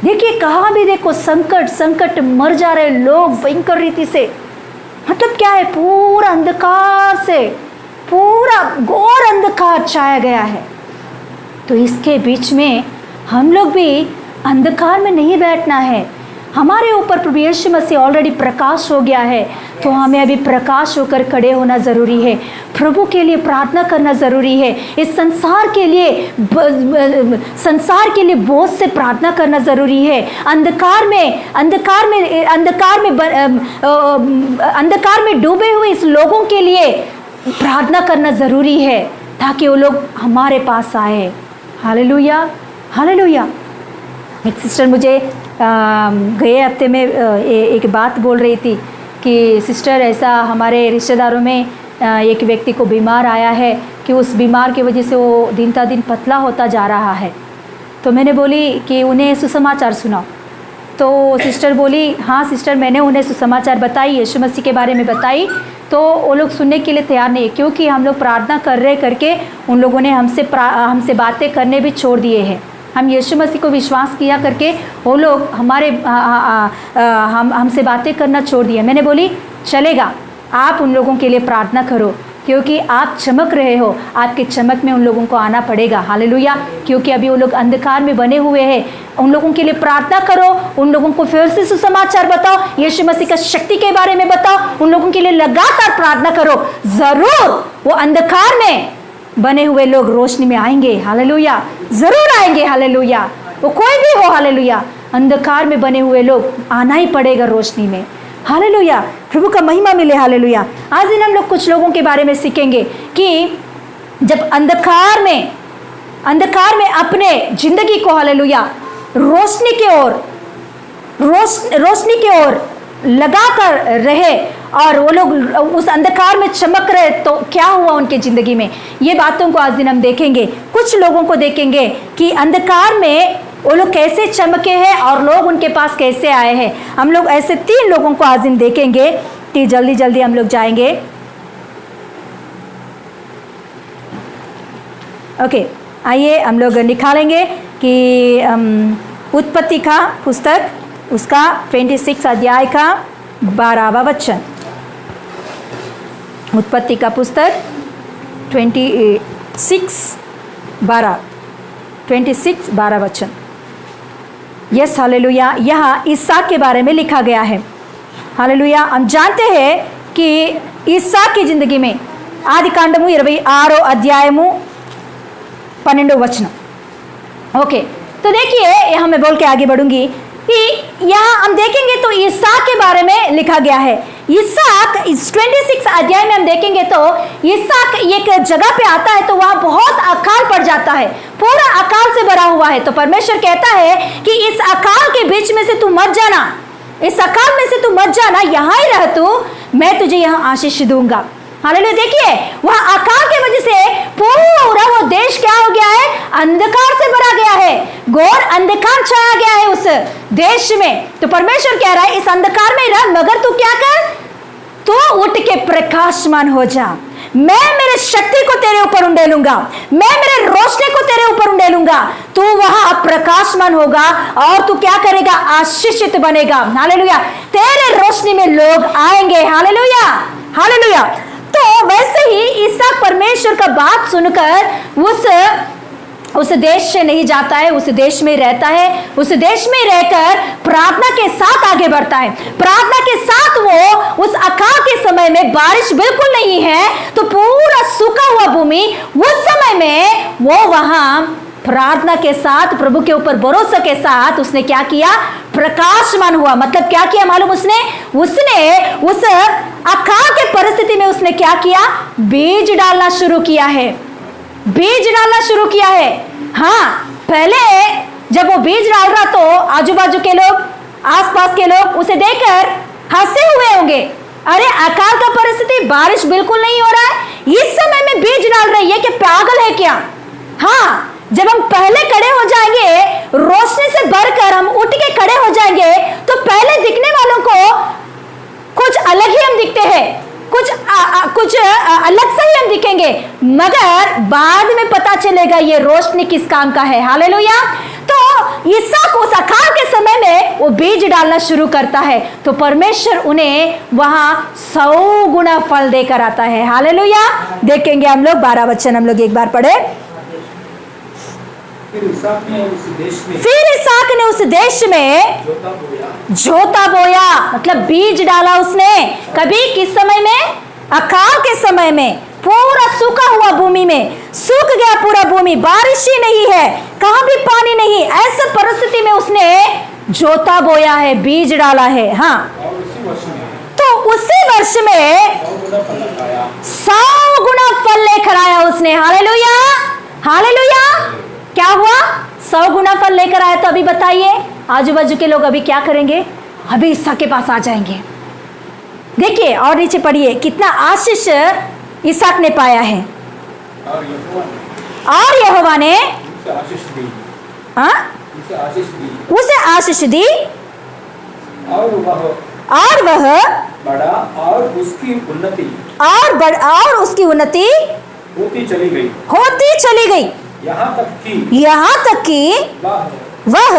देखिए कहाँ भी देखो संकट, मर जा रहे लोग भयंकर रीति से। मतलब क्या है, पूरा अंधकार से, पूरा घोर अंधकार छाया गया है। तो इसके बीच में हम लोग भी अंधकार में नहीं बैठना है। हमारे ऊपर प्रभु यीशु मसीह ऑलरेडी प्रकाश हो गया है, तो हमें अभी प्रकाश होकर खड़े होना ज़रूरी है। प्रभु के लिए प्रार्थना करना ज़रूरी है। इस संसार के लिए बोझ से प्रार्थना करना ज़रूरी है। अंधकार में डूबे हुए इस लोगों के लिए प्रार्थना करना ज़रूरी है, ताकि वो लोग हमारे पास आए। Hallelujah, hallelujah. एक सिस्टर मुझे गए हफ्ते में एक बात बोल रही थी कि सिस्टर, ऐसा हमारे रिश्तेदारों में एक व्यक्ति को बीमार आया है कि उस बीमार की वजह से वो दिन ता दिन पतला होता जा रहा है। तो मैंने बोली कि उन्हें सुसमाचार सुनाओ। तो सिस्टर बोली, हाँ सिस्टर मैंने उन्हें सुसमाचार बताई, यीशु मसीह के बारे में बताई, तो वो लोग सुनने के लिए तैयार नहीं, क्योंकि हम लोग प्रार्थना कर रहे करके उन लोगों ने हमसे बातें करने भी छोड़ दिए हैं। हम यीशु मसीह को विश्वास किया करके वो लोग हमसे बातें करना छोड़ दिए। मैंने बोली चलेगा, आप उन लोगों के लिए प्रार्थना करो, क्योंकि आप चमक रहे हो, आपके चमक में उन लोगों को आना पड़ेगा। हालेलुया। क्योंकि अभी वो लोग अंधकार में बने हुए हैं, उन लोगों के लिए प्रार्थना करो, उन लोगों को फिर से सुसमाचार बताओ, यीशु मसीह का शक्ति के बारे में बताओ, उन लोगों के लिए लगातार प्रार्थना करो। जरूर वो अंधकार में बने हुए लोग रोशनी में आएंगे। हालेलुया, जरूर आएंगे। हालेलुया, वो कोई भी हो। हालेलुया, अंधकार में बने हुए लोग आना ही पड़ेगा रोशनी में। हालेलुया, प्रभु का महिमा मिले। हालेलुया। आज दिन हम लोग कुछ लोगों के बारे में सीखेंगे कि जब अंधकार में अपने जिंदगी को, हालेलुया, रोशनी की ओर लगाकर रहे और वो लोग उस अंधकार में चमक रहे, तो क्या हुआ उनके जिंदगी में, ये बातों को आज दिन हम देखेंगे। कुछ लोगों को देखेंगे कि अंधकार में वो लोग कैसे चमके हैं और लोग उनके पास कैसे आए हैं। हम लोग ऐसे 3 लोगों को आज दिन देखेंगे कि जल्दी जल्दी हम लोग जाएंगे। ओके, आइए हम लोग निकालेंगे कि उत्पत्ति का पुस्तक, उसका 26 अध्याय का 12वां वचन। उत्पत्ति का पुस्तक 26:12 वचन। Yes, hallelujah. यहाँ इसहाक के बारे में लिखा गया है। हालेलुया। हम जानते हैं कि इसहाक की जिंदगी में आदिकांडमु 26 अध्यायमु 12 वचन। ओके, तो देखिए यहाँ मैं बोल के आगे बढ़ूंगी कि यहाँ हम देखेंगे तो इसहाक के बारे में लिखा गया है। इसहाक इस 26 अध्याय में हम देखेंगे तो इसहाक एक जगह पे आता है, तो वहाँ बहुत अकाल पड़ जाता है, पूरा अकाल से भरा हुआ है। तो परमेश्वर कहता है कि इस अकाल के बीच में से तू मत जाना, इस अकाल में से तू मत जाना, यहाँ ही रह तू, मैं तुझे यहाँ आशीष दूंगा। हालेलुया। देखिए वहाँ अकाल की वजह से पूरा वो देश क्या हो गया है, अंधकार से भरा गया है, घोर अंधकार छाया गया है उस देश में। तो परमेश्वर कह रहा है इस अंधकार में रह, मगर तू क्या कर, तू उठ के प्रकाशमान हो जा। मैं मेरे शक्ति को तेरे ऊपर उंडेलूंगा, मैं मेरे रोशनी को तेरे ऊपर उंडेलूंगा, तू वहां प्रकाशमान होगा और तू क्या करेगा, आशीषित बनेगा। हालेलुया। तेरे रोशनी में लोग आएंगे। Hallelujah, hallelujah. तो वैसे ही इसहाक परमेश्वर का बात सुनकर उस देश से नहीं जाता है, उस देश में रहता है, उस देश में रहकर प्रार्थना के साथ आगे बढ़ता है। प्रार्थना के साथ वो उस अकाल के समय में बारिश बिल्कुल नहीं है, तो पूरा सूखा हुआ भूमि, उस समय में वो वहां प्रार्थना के साथ, प्रभु के ऊपर भरोसा के साथ उसने क्या किया, प्रकाशमान हुआ। मतलब क्या किया मालूम, उसने उस अकाल के परिस्थिति में उसने क्या किया, बीज डालना शुरू किया है, बीज डालना शुरू किया है। हाँ, पहले जब वो बीज डाल रहा तो आजू बाजू के लोग, आसपास के लोग उसे देखकर हंसे हुए होंगे, अरे अकाल का परिस्थिति, बारिश बिल्कुल नहीं हो रहा है, इस समय में बीज डाल रही है, कि पागल है क्या। हाँ, जब हम पहले खड़े हो जाएंगे, रोशनी से भरकर हम उठ के खड़े हो जाएंगे, तो पहले दिखने वालों को कुछ अलग ही हम दिखते हैं, कुछ अलग से ही हम दिखेंगे, मगर बाद में पता चलेगा ये रोशनी किस काम का है। हालेलुया। तो इसहाक उस अकाल के समय में वो बीज डालना शुरू करता है, तो परमेश्वर उन्हें वहां 100 गुना फल देकर आता है। हालेलुया। देखेंगे हम लोग 12 वचन, हम लोग एक बार पढ़े। फिर इसहाक ने उस देश में जोता बोया, मतलब बीज डाला उसने। कभी किस समय में, अकाल के समय में, पूरा सूखा हुआ भूमि में, सूख गया पूरा भूमि, बारिश ही नहीं है, कहां भी पानी नहीं, ऐसे परिस्थिति में उसने जोता बोया है, बीज डाला है। हाँ, तो उसी वर्ष में 100 गुना फल लेकर आया उसने। Hallelujah, hallelujah. क्या हुआ, 100 गुना फल लेकर आया। तो अभी बताइए आजू बाजू के लोग अभी क्या करेंगे, अभी इसहाक के पास आ जाएंगे। देखिए और नीचे पढ़िए, कितना आशीष इसहाक ने पाया है। और यहोवा ने उसे आशीष दी। और वह बड़ा और उसकी उन्नति और उसकी उन्नति होती चली गई, यहाँ तक कि वह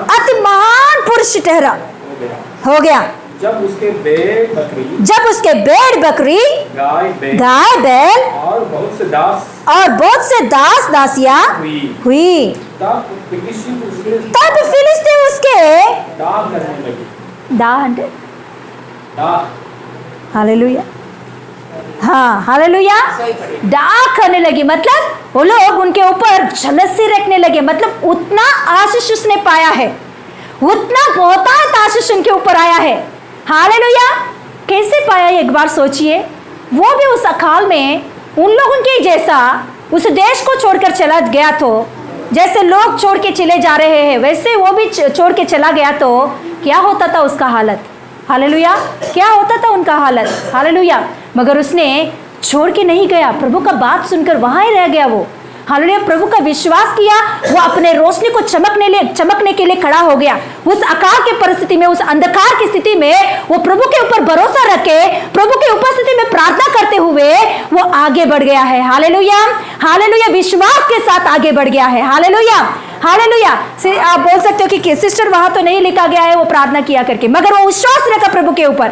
अति महान पुरुष ठहरा हो गया। जब उसके भेड़ बकरी गाय बैल और बहुत से दास दासियां हुई, तब फिलिस्तीन उसके डाह करने लगे। हालेलुया, हाँ हालेलुया, डाह करने लगी। मतलब वो लोग उनके ऊपर जलसी रखने लगे। मतलब उतना आशीष उसने पाया है, उतना बहुतायत आशीष उनके ऊपर आया है। हालेलुया, कैसे पाया एक बार सोचिए। वो भी उस अकाल में उन लोगों के जैसा उस देश को छोड़कर चला गया, तो जैसे लोग छोड़ के चले जा रहे हैं वैसे वो भी छोड़ के चला गया, तो क्या होता था उसका हालत। हालेलुया, क्या होता था उनका हालत। हालेलुया, मगर उसने छोड़ के नहीं गया, प्रभु का बात सुनकर वहां ही रह गया वो। हालेलुया, प्रभु का विश्वास किया, वो अपने रोशनी को चमकने के लिए खड़ा हो गया। उस अकाल की परिस्थिति में, उस अंधकार की स्थिति में वो प्रभु के ऊपर भरोसा रखे, प्रभु की उपस्थिति में प्रार्थना करते हुए वो आगे बढ़ गया है। हालेलुया, हालेलुया, विश्वास के साथ आगे बढ़ गया है। Hallelujah, hallelujah. आप बोल सकते हो कि सिस्टर वहां तो नहीं लिखा गया है वो प्रार्थना किया करके, मगर वो विश्वास रखा प्रभु के ऊपर।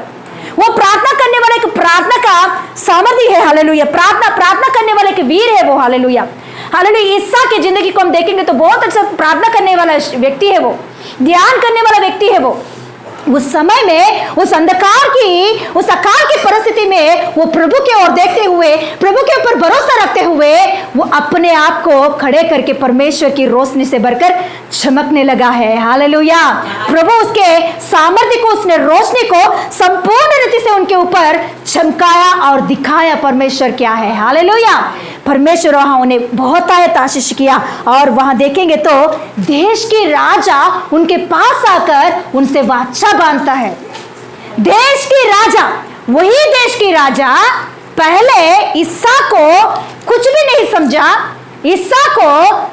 वो प्रार्थना करने वाले के प्रार्थना का सामर्थ्य है। हालेलुया, प्रार्थना करने वाले के वीर है वो। Hallelujah, hallelujah. ईसा की जिंदगी को हम देखेंगे तो बहुत अच्छा प्रार्थना करने वाला व्यक्ति है वो, ध्यान करने वाला व्यक्ति है वो। उस समय में, उस अकाल की परिस्थिति में वो प्रभु की ओर देखते हुए, प्रभु के ऊपर भरोसा रखते हुए वो अपने आप को खड़े करके परमेश्वर की रोशनी से भरकर चमकने लगा है। हालेलुया, प्रभु उसके सामर्थ्य को, उसने रोशनी को संपूर्ण रीति से उनके ऊपर चमकाया और दिखाया परमेश्वर क्या है। हालेलुया, परमेश्वर वहां उन्हें बहुत आशीष किया। और वहां देखेंगे तो देश के राजा उनके पास आकर उनसे वाचा बांधता है। देश की राजा, वही देश की राजा पहले ईसा को कुछ भी नहीं समझा, ईसा को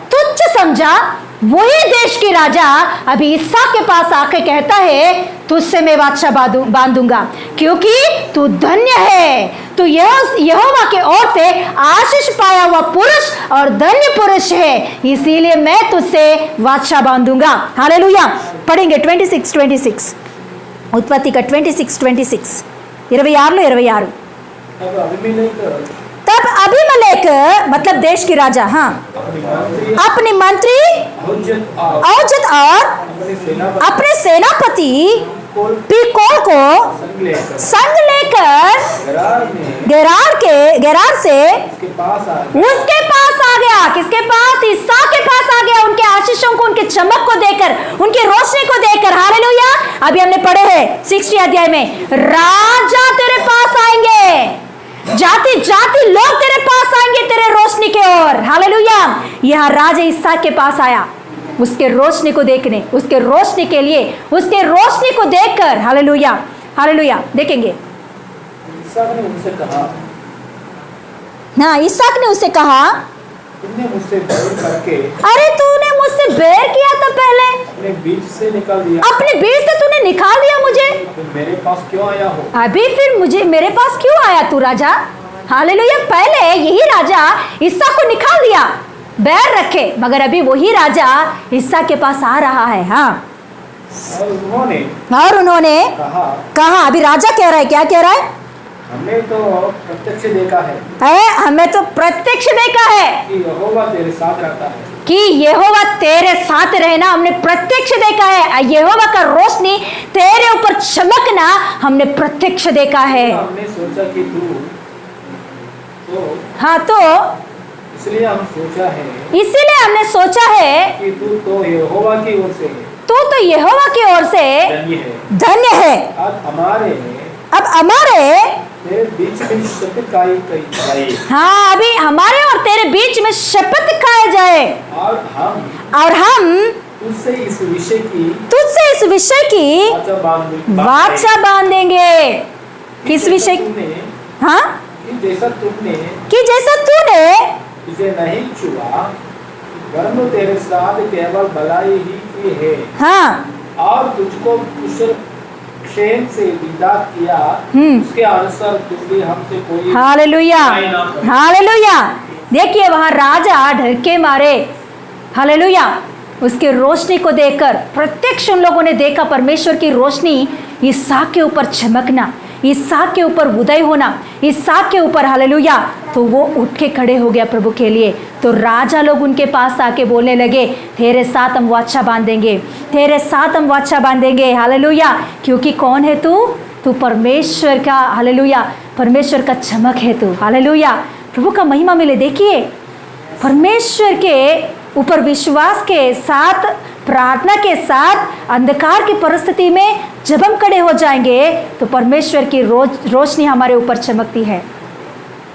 तुच्छ समझा। वही देश की राजा अभी ईसा के पास आके कहता है तुझसे मैं वाचा बांधूंगा, क्योंकि तू धन्य है, तू यहोवा के ओर से आशीष पाया हुआ पुरुष और धन्य पुरुष है, इसीलिए मैं तुझसे वाचा बांधूंगा। हालेलुया, पढ़ेंगे 26 उत्पत्ति का 26 26 तब अबीमेलेक मतलब देश की राजा, हाँ, अपने मंत्री औजत और अपने सेनापति पीकोल को संग लेकर गेरार से उसके पास आ गया। किसके पास? ईसा के पास आ गया। उनके आशीषों को, उनके चमक को देकर, उनकी रोशनी को देकर। हालेलुया, अभी हमने पढ़े हैं 60 अध्याय में, राजा तेरे पास आएंगे, जाति जाति लोग तेरे पास आएंगे तेरे रोशनी के ओर। हालेलुया, यह राजा ईसा के पास आया उसके रोशनी को देखने, उसके रोशनी के लिए, उसके रोशनी को देखकर। हालेलुया, हालेलुया, देखेंगे। ईसाक ने उनसे कहा, हाँ, ईसाक ने उससे कहा, तुमने मुझसे बैर करके, अरे तूने मुझसे बैर किया था पहले, अपने बीच से निकाल दिया, अपने बीच से तूने निकाल दिया मुझे, तुम मेरे पास क्यों आया हो? अभी फिर मुझे मेरे पास क्यों आया तू राजा? हालेलुया, पहले यही राजा ईसा को निकाल दिया, बैर रखे, मगर अभी वही राजा ईसा के पास आ रहा है। हाँ, और उन्होंने कहा, अभी राजा कह रहा है, क्या कह रहा है? हमने तो प्रत्यक्ष देखा है, हमें तो प्रत्यक्ष देखा है कि यहोवा तेरे साथ रहता है, कि यहोवा तेरे साथ रहना हमने प्रत्यक्ष देखा है। यहोवा का रोशनी तेरे ऊपर चमकना हमने प्रत्यक्ष देखा है। हमने सोचा कि तू तो, हाँ, तो इसलिए हमने सोचा है कि तू तो यहोवा की ओर से है, तू तो यहोवा की ओर से धन्य है। अब हमारे तेरे बीच में शपथ खाई जाए, हाँ, अभी हमारे और तेरे बीच में शपथ खाए जाए, और हम तुझसे इस विषय की वाचा बांधेंगे। किस विषय? हाँ, कि जैसा तूने तुझे नहीं छुआ, वरन तेरे साथ केवल भलाई ही की है। हाँ, और तुझको कुशल क्षेम से विदा किया, उसके अनुसार तुम भी हमसे कोई हालेलुया, बुराई ना करो। हालेलुया। देखिए वहां राजा डर के मारे, हालेलुया, उसके रोशनी को देखकर प्रत्यक्ष उन लोगों ने देखा परमेश्वर की रोशनी इसहाक के ऊपर चमकना, इसहाक के ऊपर उदय होना, इसहाक के ऊपर, हालेलुया। तो वो उठ के खड़े हो गया प्रभु के लिए। तो राजा लोग उनके पास आके बोलने लगे, तेरे साथ हम वाचा बांधेंगे, तेरे साथ हम वाचा बांधेंगे, हालेलुया। क्योंकि कौन है तू? तू परमेश्वर का, हालेलुया, परमेश्वर का चमक है तू, हालेलुया। प्रभु का महिमा मिले। देखिए परमेश्वर के ऊपर विश्वास के साथ, प्रार्थना के साथ अंधकार की परिस्थिति में जब हम खड़े हो जाएंगे तो परमेश्वर की रोशनी हमारे ऊपर चमकती है।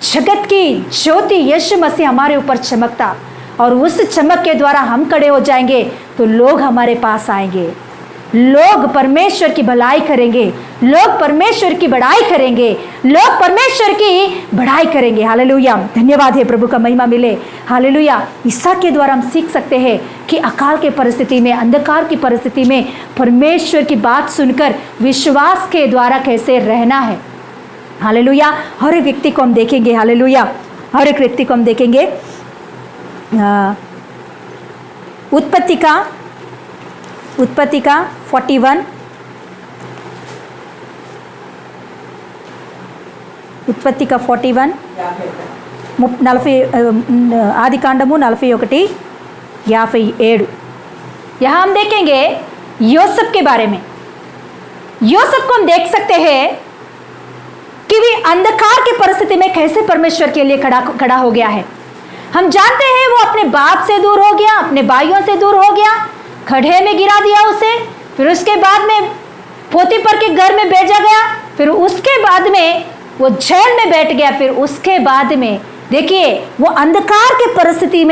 जगत की ज्योति यीशु मसीह हमारे ऊपर चमकता, और उस चमक के द्वारा हम खड़े हो जाएंगे तो लोग हमारे पास आएंगे, लोग परमेश्वर की भलाई करेंगे, लोग परमेश्वर की बड़ाई करेंगे, लोग परमेश्वर की बढ़ाई करेंगे, हालेलुया। धन्यवाद है, प्रभु का महिमा मिले, हालेलुया। इसहाक के द्वारा हम सीख सकते हैं कि अकाल के परिस्थिति में, अंधकार की परिस्थिति में परमेश्वर की बात सुनकर विश्वास के द्वारा कैसे रहना है, हालेलुया। हर एक व्यक्ति को हम देखेंगे, हालेलुया, हर एक व्यक्ति को हम देखेंगे। उत्पत्ति का 41, उत्पत्ति का 41, आदि कांडमु 41:57। यहाँ हम देखेंगे योसेफ के बारे में। योसेफ को हम देख सकते हैं कि वे अंधकार की परिस्थिति में कैसे परमेश्वर के लिए खड़ा हो गया है। हम जानते हैं वो अपने बाप से दूर हो गया, अपने भाइयों से दूर हो गया, खड्डे में गिरा दिया उसे, फिर उसके बाद में पोतीफर के घर में भेजा गया, फिर उसके बाद में वो जेल में बैठ गया, फिर उसके बाद में देखिए वो अंधकार की परिस्थिति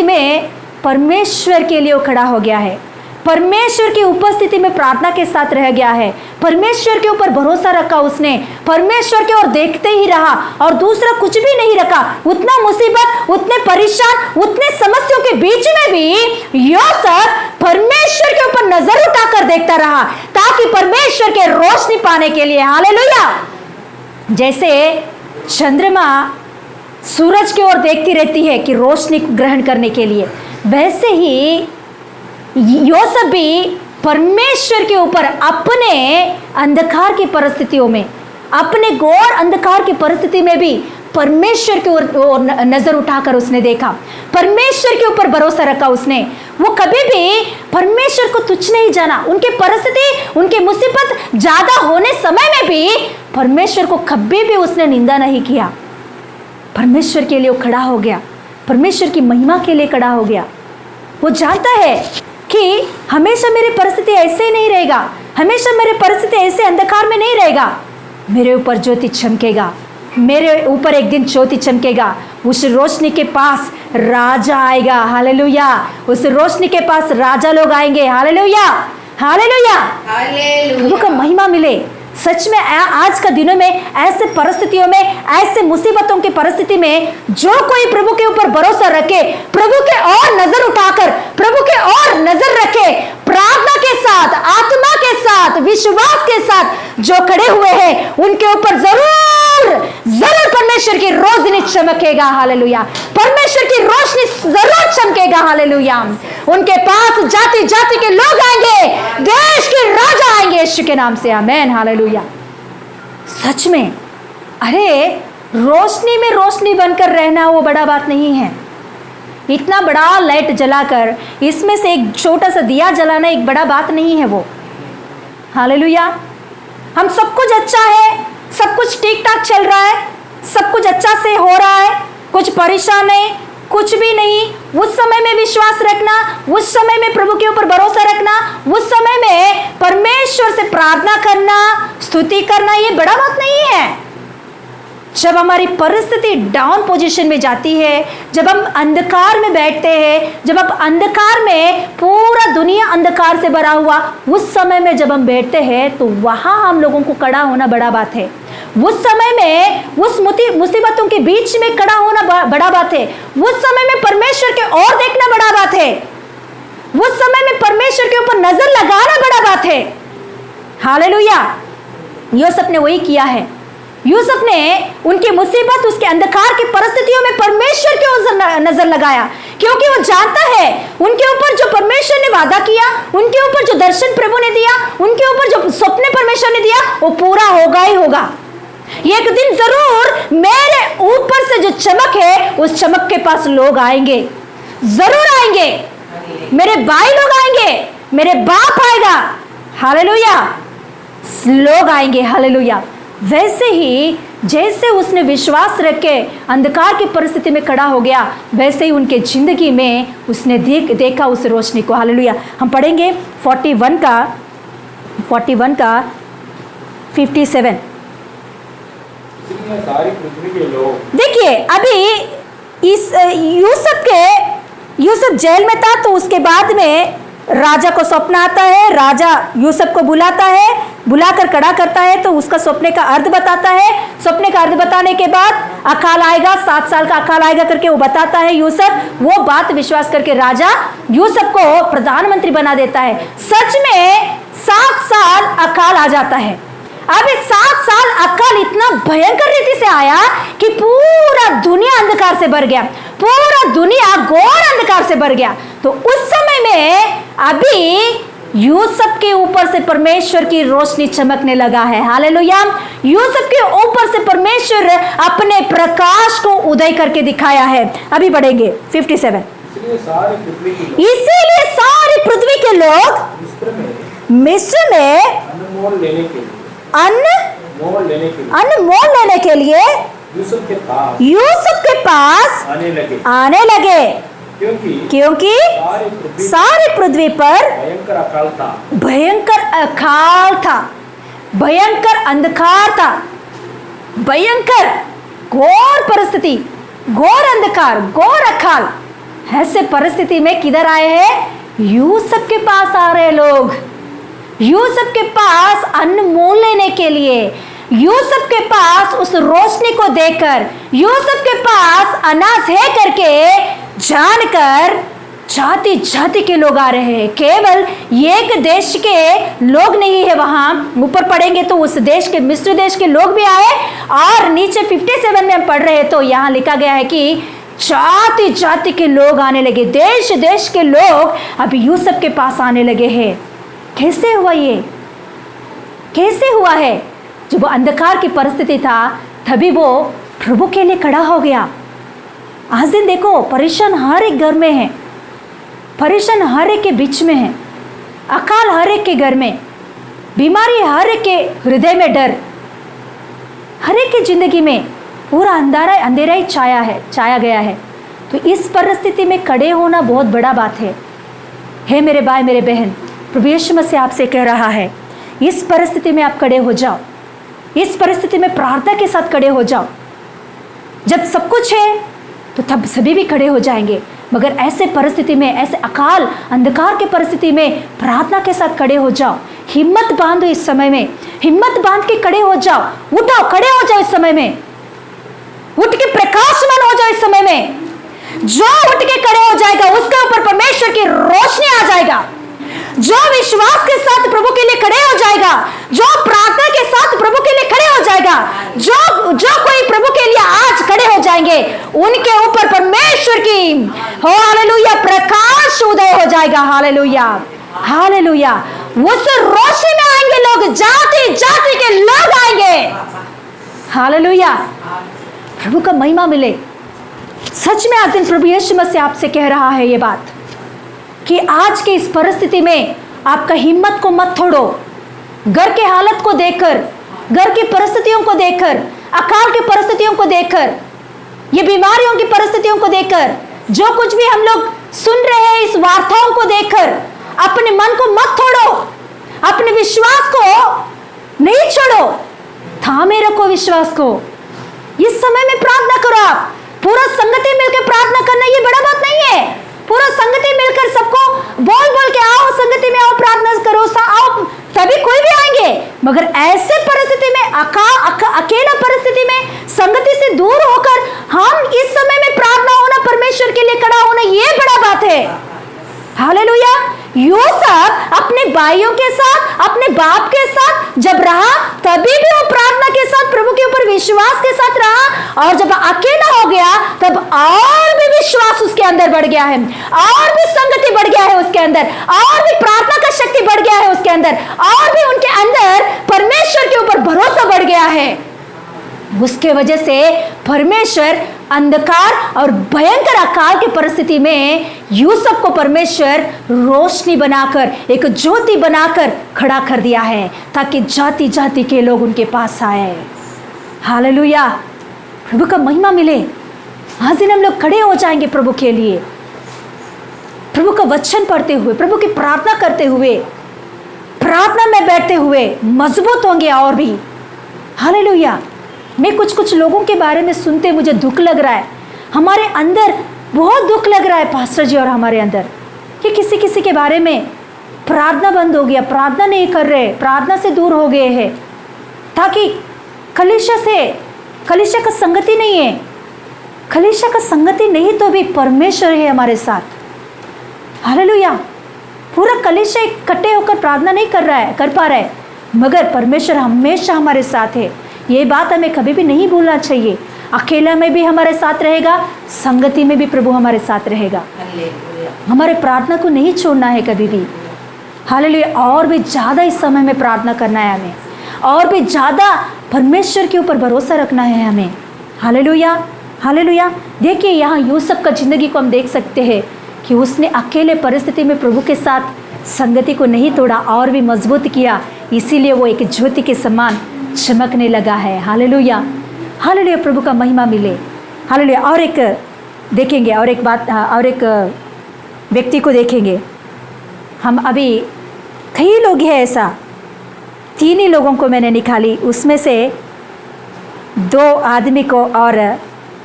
में परमेश्वर के लिए वो खड़ा हो गया है, परमेश्वर की उपस्थिति में प्रार्थना के साथ रह गया है, परमेश्वर के ऊपर भरोसा रखा उसने, परमेश्वर की ओर देखते ही रहा और दूसरा कुछ भी नहीं रखा। उतना मुसीबत, उतने परेशान, उतने समस्याओं के बीच में भी योसेफ परमेश्वर के ऊपर नजर उठाकर देखता रहा ताकि परमेश्वर के रोशनी पाने के लिए, हालेलुया। जैसे चंद्रमा सूरज की ओर देखती रहती है कि रोशनी ग्रहण करने के लिए, वैसे ही योसेफ भी परमेश्वर के ऊपर अपने अंधकार की परिस्थितियों में, अपने घोर अंधकार की परिस्थिति में भी परमेश्वर की ओर नजर उठाकर उसने देखा, परमेश्वर के ऊपर भरोसा रखा उसने। वो कभी भी परमेश्वर को तुच्छ नहीं जाना। उनकी परिस्थिति, उनकी मुसीबत ज्यादा होने समय में भी परमेश्वर को कभी भी उसने निंदा नहीं किया। परमेश्वर के लिए वो खड़ा हो गया, परमेश्वर की महिमा के लिए खड़ा हो गया। वो जानता है कि हमेशा मेरी परिस्थिति ऐसे ही नहीं रहेगा, हमेशा मेरी परिस्थिति ऐसे अंधकार में नहीं रहेगा। मेरे ऊपर ज्योति चमकेगा, मेरे ऊपर एक दिन ज्योति चमकेगा। उस रोशनी के पास राजा आएगा, हालेलुया। उस रोशनी के पास राजा लोग आएंगे, हालेलुया, हालेलुया। प्रभु का महिमा मिले। सच में आज का दिनों में ऐसे परिस्थितियों में, ऐसे मुसीबतों की परिस्थिति में जो कोई प्रभु के ऊपर भरोसा रखे, प्रभु के और नजर उठाकर प्रभु के और नजर रखे, प्रार्थना के साथ, आत्मा के साथ, विश्वास के साथ जो खड़े हुए हैं उनके ऊपर जरूर परमेश्वर की रोशनी चमकेगा, हालेलुया। परमेश्वर की रोशनी जरूर चमकेगा, हालेलुया। उनके पास जाति जाति के लोग आएंगे, देश के राजा आएंगे यीशु के नाम से, आमीन, हालेलुया। सच में, अरे रोशनी में रोशनी बनकर रहना वो बड़ा बात नहीं है। इतना बड़ा लाइट जलाकर इसमें से एक छोटा सा दिया जलाना एक बड़ा बात नहीं है वो, हालेलुया। हम सब कुछ अच्छा है, सब कुछ ठीक ठाक चल रहा है, सब कुछ अच्छा से हो रहा है, कुछ परेशान नहीं, कुछ भी नहीं, उस समय में विश्वास रखना, उस समय में प्रभु के ऊपर भरोसा रखना, उस समय में परमेश्वर से प्रार्थना करना, स्तुति करना, ये बड़ा बात नहीं है। जब हमारी परिस्थिति डाउन पोजीशन में जाती है, जब हम अंधकार में बैठते हैं, जब हम अंधकार में, पूरा दुनिया अंधकार से भरा हुआ, उस समय में जब हम बैठते हैं तो वहाँ हम लोगों को खड़ा होना बड़ा बात है। उस समय में, उस मुसीबतों के बीच में खड़ा होना बड़ा बात है। उस समय में परमेश्वर के और देखना बड़ा बात है। उस समय में परमेश्वर के ऊपर नजर लगाना बड़ा बात है। हालेलुया। यूसुफ ने वही किया है। यूसुफ ने उनकी मुसीबत, उसके अंधकार की परिस्थितियों में परमेश्वर के ऊपर नजर लगाया, क्योंकि वो जानता है उनके ऊपर जो परमेश्वर ने वादा किया, उनके ऊपर जो दर्शन प्रभु ने दिया, उनके ऊपर जो सपने परमेश्वर ने दिया, वो पूरा होगा ही होगा। एक दिन जरूर मेरे ऊपर से जो चमक है, उस चमक के पास लोग आएंगे, जरूर आएंगे। मेरे भाई लोग आएंगे, मेरे बाप आएगा। हालेलुया। लोग आएंगे। हालेलुया। वैसे ही जैसे उसने विश्वास रख के अंधकार की परिस्थिति में खड़ा हो गया, वैसे ही उनके जिंदगी में उसने देखा उस रोशनी को। हालेलुया। हम पढ़ेंगे 41 का 57। सारी पृथ्वी के लोग, देखिए अभी इस यूसुफ जेल में था, तो उसके बाद में राजा को स्वप्न आता है। राजा यूसुफ को बुलाता है, बुलाकर खड़ा करता है, तो उसका सपने का अर्थ बताता है। सपने का अर्थ बताने के बाद अकाल आएगा, 7 साल का अकाल आएगा करके वो बताता है यूसुफ। वो बात विश्वास करके राजा यूसुफ को प्रधानमंत्री बना देता है। सच में 7 साल अकाल आ जाता है। अब इस 7 साल अकाल इतना भयंकर रीति से आया कि पूरा दुनिया अंधकार से भर गया, पूरा दुनिया घोर अंधकार से भर गया। तो उस समय में अभी यूसुफ के ऊपर से परमेश्वर की रोशनी चमकने लगा है। हालेलुया। यूसुफ के ऊपर से परमेश्वर अपने प्रकाश को उदय करके दिखाया है। अभी बढ़ेंगे 57। इसीलिए सारी पृथ्वी के लोग मिस्र में अनमोल लेने के लिए यूसुफ के पास आने लगे, क्योंकि सारी पृथ्वी पर भयंकर अकाल था, भयंकर अंधकार था, भयंकर घोर परिस्थिति, घोर अंधकार, घोर अकाल। ऐसे परिस्थिति में किधर आए हैं? यूसुफ के पास आ रहे लोग, यूसुफ के पास अनमोल लेने के लिए, यूसुफ के पास उस रोशनी को देखकर, यूसुफ के पास अनाज है करके जानकर जाति जाति के लोग आ रहे हैं। केवल एक देश के लोग नहीं है, वहां ऊपर पढ़ेंगे तो उस देश के, मिस्र देश के लोग भी आए। और नीचे 57 में हम पढ़ रहे हैं तो यहां लिखा गया है कि जाति जाति के लोग आने लगे, देश देश के लोग अभी यूसुफ के पास आने लगे हैं। कैसे हुआ ये? कैसे हुआ है? जब वो अंधकार की परिस्थिति था तभी वो प्रभु के लिए खड़ा हो गया। आज दिन देखो, परेशान हर एक घर में है, परेशान हर एक के बीच में है, अकाल हर एक के घर में, बीमारी हर एक के हृदय में, डर हर एक की जिंदगी में, पूरा अंधेरा ही छाया गया है। तो इस परिस्थिति में खड़े होना बहुत बड़ा बात है। हे मेरे भाई, मेरे बहन, प्रभु यीशु मसीह आपसे कह रहा है, इस परिस्थिति में आप खड़े हो जाओ, इस परिस्थिति में प्रार्थना के साथ खड़े हो जाओ। जब सब कुछ है तो तब सभी भी खड़े हो जाएंगे, मगर ऐसे परिस्थिति में, ऐसे अकाल अंधकार के परिस्थिति में प्रार्थना के साथ खड़े हो जाओ। हिम्मत बांधो इस समय में, हिम्मत बांध के खड़े हो जाओ। उठो, खड़े हो जाओ इस समय में, उठ के प्रकाशमान हो जाओ इस समय में। जो उठ के खड़े हो जाएगा उसके ऊपर परमेश्वर की रोशनी आ जाएगा। जो विश्वास के साथ प्रभु के लिए खड़े हो जाएगा, जो प्रार्थना के साथ प्रभु के लिए खड़े हो जाएगा, जो कोई प्रभु के लिए आज खड़े हो जाएंगे, उनके ऊपर परमेश्वर की हालेलुया प्रकाश उदय हो जाएगा। Hallelujah, hallelujah. उस रोशनी में आएंगे लोग, जाति जाति के लोग आएंगे। हालेलुया, प्रभु का महिमा मिले। सच में आज दिन प्रभु यीशु मसीह आपसे कह रहा है ये बात कि आज के इस परिस्थिति में आपका हिम्मत को मत छोड़ो। घर के हालत को देखकर, घर की परिस्थितियों को देखकर, अकाल की परिस्थितियों को देखकर, ये बीमारियों की परिस्थितियों को देखकर, जो कुछ भी हम लोग सुन रहे हैं इस वार्ताओं को देखकर, अपने मन को मत छोड़ो, अपने विश्वास को नहीं छोड़ो, थामे रखो विश्वास को। इस समय में प्रार्थना करो। आप पूरा संगति मिलकर प्रार्थना करना ये बड़ा बात नहीं है। पूरा संगति मिलकर सबको बोल बोल के आओ, संगति में आओ, प्रार्थना करो, आओ, तभी कोई भी आएंगे। मगर ऐसे परिस्थिति में, अकेला परिस्थिति में, संगति से दूर होकर हम इस समय में प्रार्थना होना, परमेश्वर के लिए खड़ा होना, ये बड़ा बात है। हालेलुया। यूसुफ अपने भाइयों के साथ, अपने बाप के साथ जब रहा, तभी भी वो प्रार्थना के साथ, प्रभु के ऊपर विश्वास के साथ रहा, और जब अकेला हो गया तब और भी विश्वास उसके अंदर बढ़ गया है, और भी संगति बढ़ गया है उसके अंदर, और भी प्रार्थना का शक्ति बढ़ गया है उसके अंदर, और भी उनके अंदर परमेश्वर के ऊपर भरोसा बढ़ गया है। उसके वजह से परमेश्वर अंधकार और भयंकर अकाल की परिस्थिति में यूसुफ को परमेश्वर रोशनी बनाकर, एक ज्योति बनाकर खड़ा कर दिया है, ताकि जाति जाति के लोग उनके पास आए। हालेलुया, प्रभु का महिमा मिले। आज दिन हम लोग खड़े हो जाएंगे प्रभु के लिए, प्रभु का वचन पढ़ते हुए, प्रभु की प्रार्थना करते हुए, प्रार्थना में बैठते हुए मजबूत होंगे और भी। हालेलुया। मैं कुछ लोगों के बारे में सुनते मुझे दुख लग रहा है, हमारे अंदर बहुत दुख लग रहा है पास्टर जी, और हमारे अंदर कि किसी किसी के बारे में प्रार्थना बंद हो गया, प्रार्थना नहीं कर रहे, प्रार्थना से दूर हो गए हैं, ताकि कलीसिया का संगति नहीं है। कलीसिया का संगति नहीं तो भी परमेश्वर है हमारे साथ। हालेलुया। पूरा कलीसिया इकट्ठे होकर प्रार्थना नहीं कर पा रहा है, मगर परमेश्वर हमेशा हमारे साथ है। ये बात हमें कभी भी नहीं भूलना चाहिए। अकेला में भी हमारे साथ रहेगा, संगति में भी प्रभु हमारे साथ रहेगा। हमारे प्रार्थना को नहीं छोड़ना है कभी भी। हालेलुया। और भी ज़्यादा इस समय में प्रार्थना करना है हमें, और भी ज़्यादा परमेश्वर के ऊपर भरोसा रखना है हमें। Hallelujah, hallelujah. देखिए यहाँ यूसुफ का ज़िंदगी को हम देख सकते हैं कि उसने अकेले परिस्थिति में प्रभु के साथ संगति को नहीं तोड़ा, और भी मजबूत किया, इसीलिए वो एक ज्योति के समान चमकने लगा है। Hallelujah, hallelujah. प्रभु का महिमा मिले। हालेलुया। और एक देखेंगे, और एक बात, और एक व्यक्ति को देखेंगे हम। अभी कई लोग हैं ऐसा, 3 ही लोगों को मैंने निकाली, उसमें से 2 आदमी को और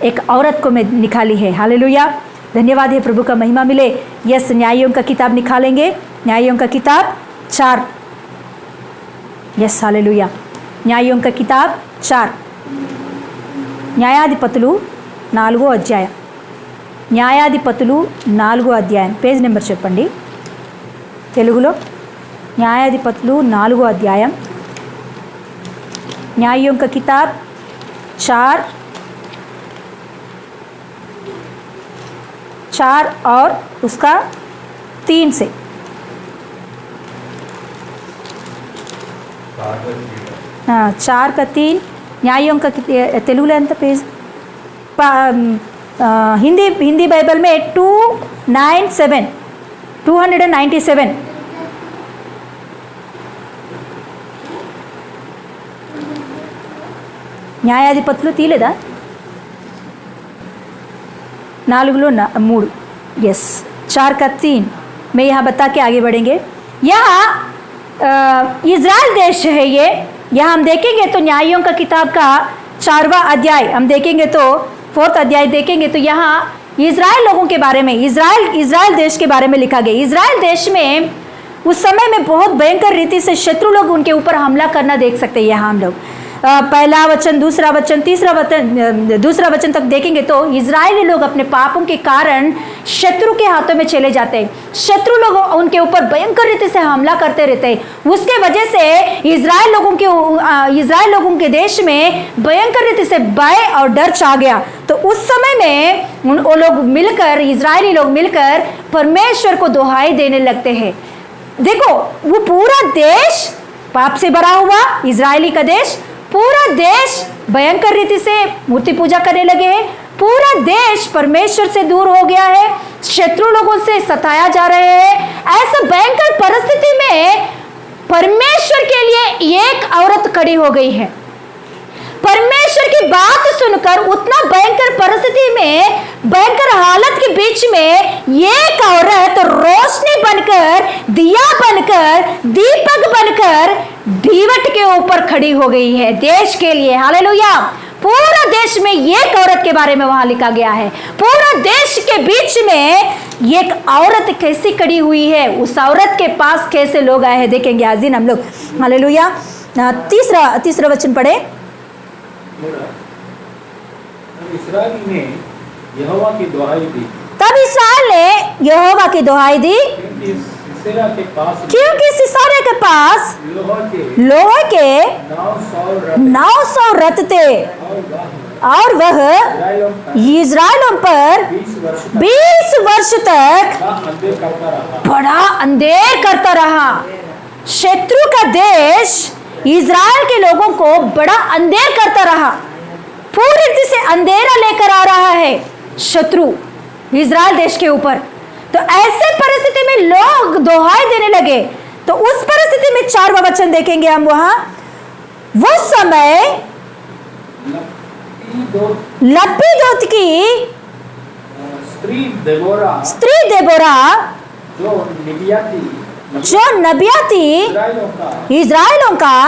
एक औरत को मैं निकाली है। हालेलुया, धन्यवाद है, प्रभु का महिमा मिले। यस, न्यायों का किताब निकालेंगे, न्यायों का किताब 4। Yes, hallelujah. న్యాయం का किताब 4, న్యాయాధిపతులు 4వ అధ్యాయం, న్యాయాధిపతులు 4వ అధ్యాయం, పేజ్ నెంబర్ చెప్పండి తెలుగులో. న్యాయాధిపతులు 4వ అధ్యాయం, न्यायों का किताब 4 और उसका 3 से। हाँ, 4 का 3, न्यायों का तेलुगुलो ఎంత పేజ్, हिंदी बाइबल में 297 న్యాయాధిపతులు తీలేదా 4లో 3। यस, 4 का 3 मैं यहाँ बता के आगे बढ़ेंगे। यहाँ इज़राइल देश है ये। यहाँ हम देखेंगे तो न्यायों का किताब का 4वां अध्याय हम देखेंगे तो 4th अध्याय देखेंगे तो यहाँ इज़राइल लोगों के बारे में, इज़राइल देश के बारे में लिखा गया। इज़राइल देश में उस समय में बहुत भयंकर रीति से शत्रु लोग उनके ऊपर हमला करना देख सकते हैं। यहाँ हम लोग पहला वचन, दूसरा वचन, दूसरा वचन तक देखेंगे तो इज़राइली लोग अपने पापों के कारण शत्रु के हाथों में चले जाते हैं। शत्रु लोग उनके ऊपर भयंकर रीति से हमला करते रहते हैं। उसके वजह से इज़राइल लोगों के देश में भयंकर रीति से भय और डर छा गया। तो उस समय में वो लोग मिलकर, इज़राइली लोग मिलकर परमेश्वर को दुहाई देने लगते हैं। देखो, वो पूरा देश पाप से भरा हुआ इज़राइली का देश, पूरा देश भयंकर रीति से मूर्ति पूजा करने लगे हैं। पूरा देश परमेश्वर से दूर हो गया है, शत्रु लोगों से सताया जा रहे हैं। ऐसा भयंकर परिस्थिति में परमेश्वर के लिए एक औरत खड़ी हो गई है। परमेश्वर की बात सुनकर उतना भयंकर परिस्थिति में, भयंकर हालत के बीच में एक औरत रोशनी बनकर, दिया बनकर, दीपक बनकर दीवट के ऊपर खड़ी हो गई है देश के लिए। हालेलुया। पूरा देश में एक औरत के बारे में वहां लिखा गया है। पूरा देश के बीच में एक औरत कैसी खड़ी हुई है, उस औरत के पास कैसे लोग आए हैं देखेंगे आज दिन हम लोग। हालेलुया। तीसरा वचन पढ़े। इस्राएल ने यहोवा की दुहाई दी तब इसराइल ने यहोवा की दुहाई दी, क्योंकि सिसारे के पास लोहे के 900 रथ थे और वह इस्राएलियों पर 20 वर्ष तक बड़ा अंधेर करता रहा। शत्रु का देश इस्राएल के लोगों को बड़ा अंधेर करता रहा, पूरी रीति से अंधेरा लेकर आ रहा है शत्रु इस्राएल देश के ऊपर। तो ऐसे परिस्थिति में लोग दोहाई देने लगे। तो उस परिस्थिति में 4वां वचन देखेंगे हम वहां, वो समय लपीदोत की स्त्री देबोरा जो नबिया थी इस्राएलियों का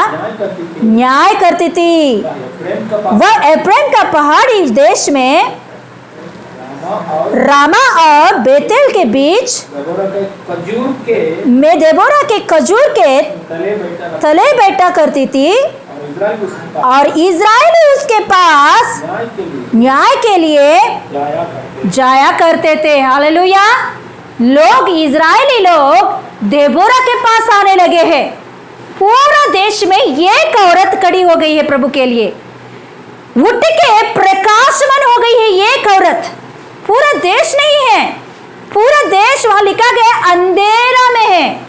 न्याय करती थी। वह एफ्रेम का पहाड़ी देश में रामा और बेतेल के बीच में देबोरा के खजूर के तले बैठा करती थी और इज़राइली उसके पास न्याय के लिए जाया करते थे। हालेलुया। लोग इज़राइली लोग देबोरा के पास आने लगे हैं। पूरा देश में एक औरत खड़ी हो गई है प्रभु के लिए, उठ के प्रकाशमान हो गई है एक औरत। पूरा देश नहीं है, पूरा देश वहां लिखा गया अंधेरा में है,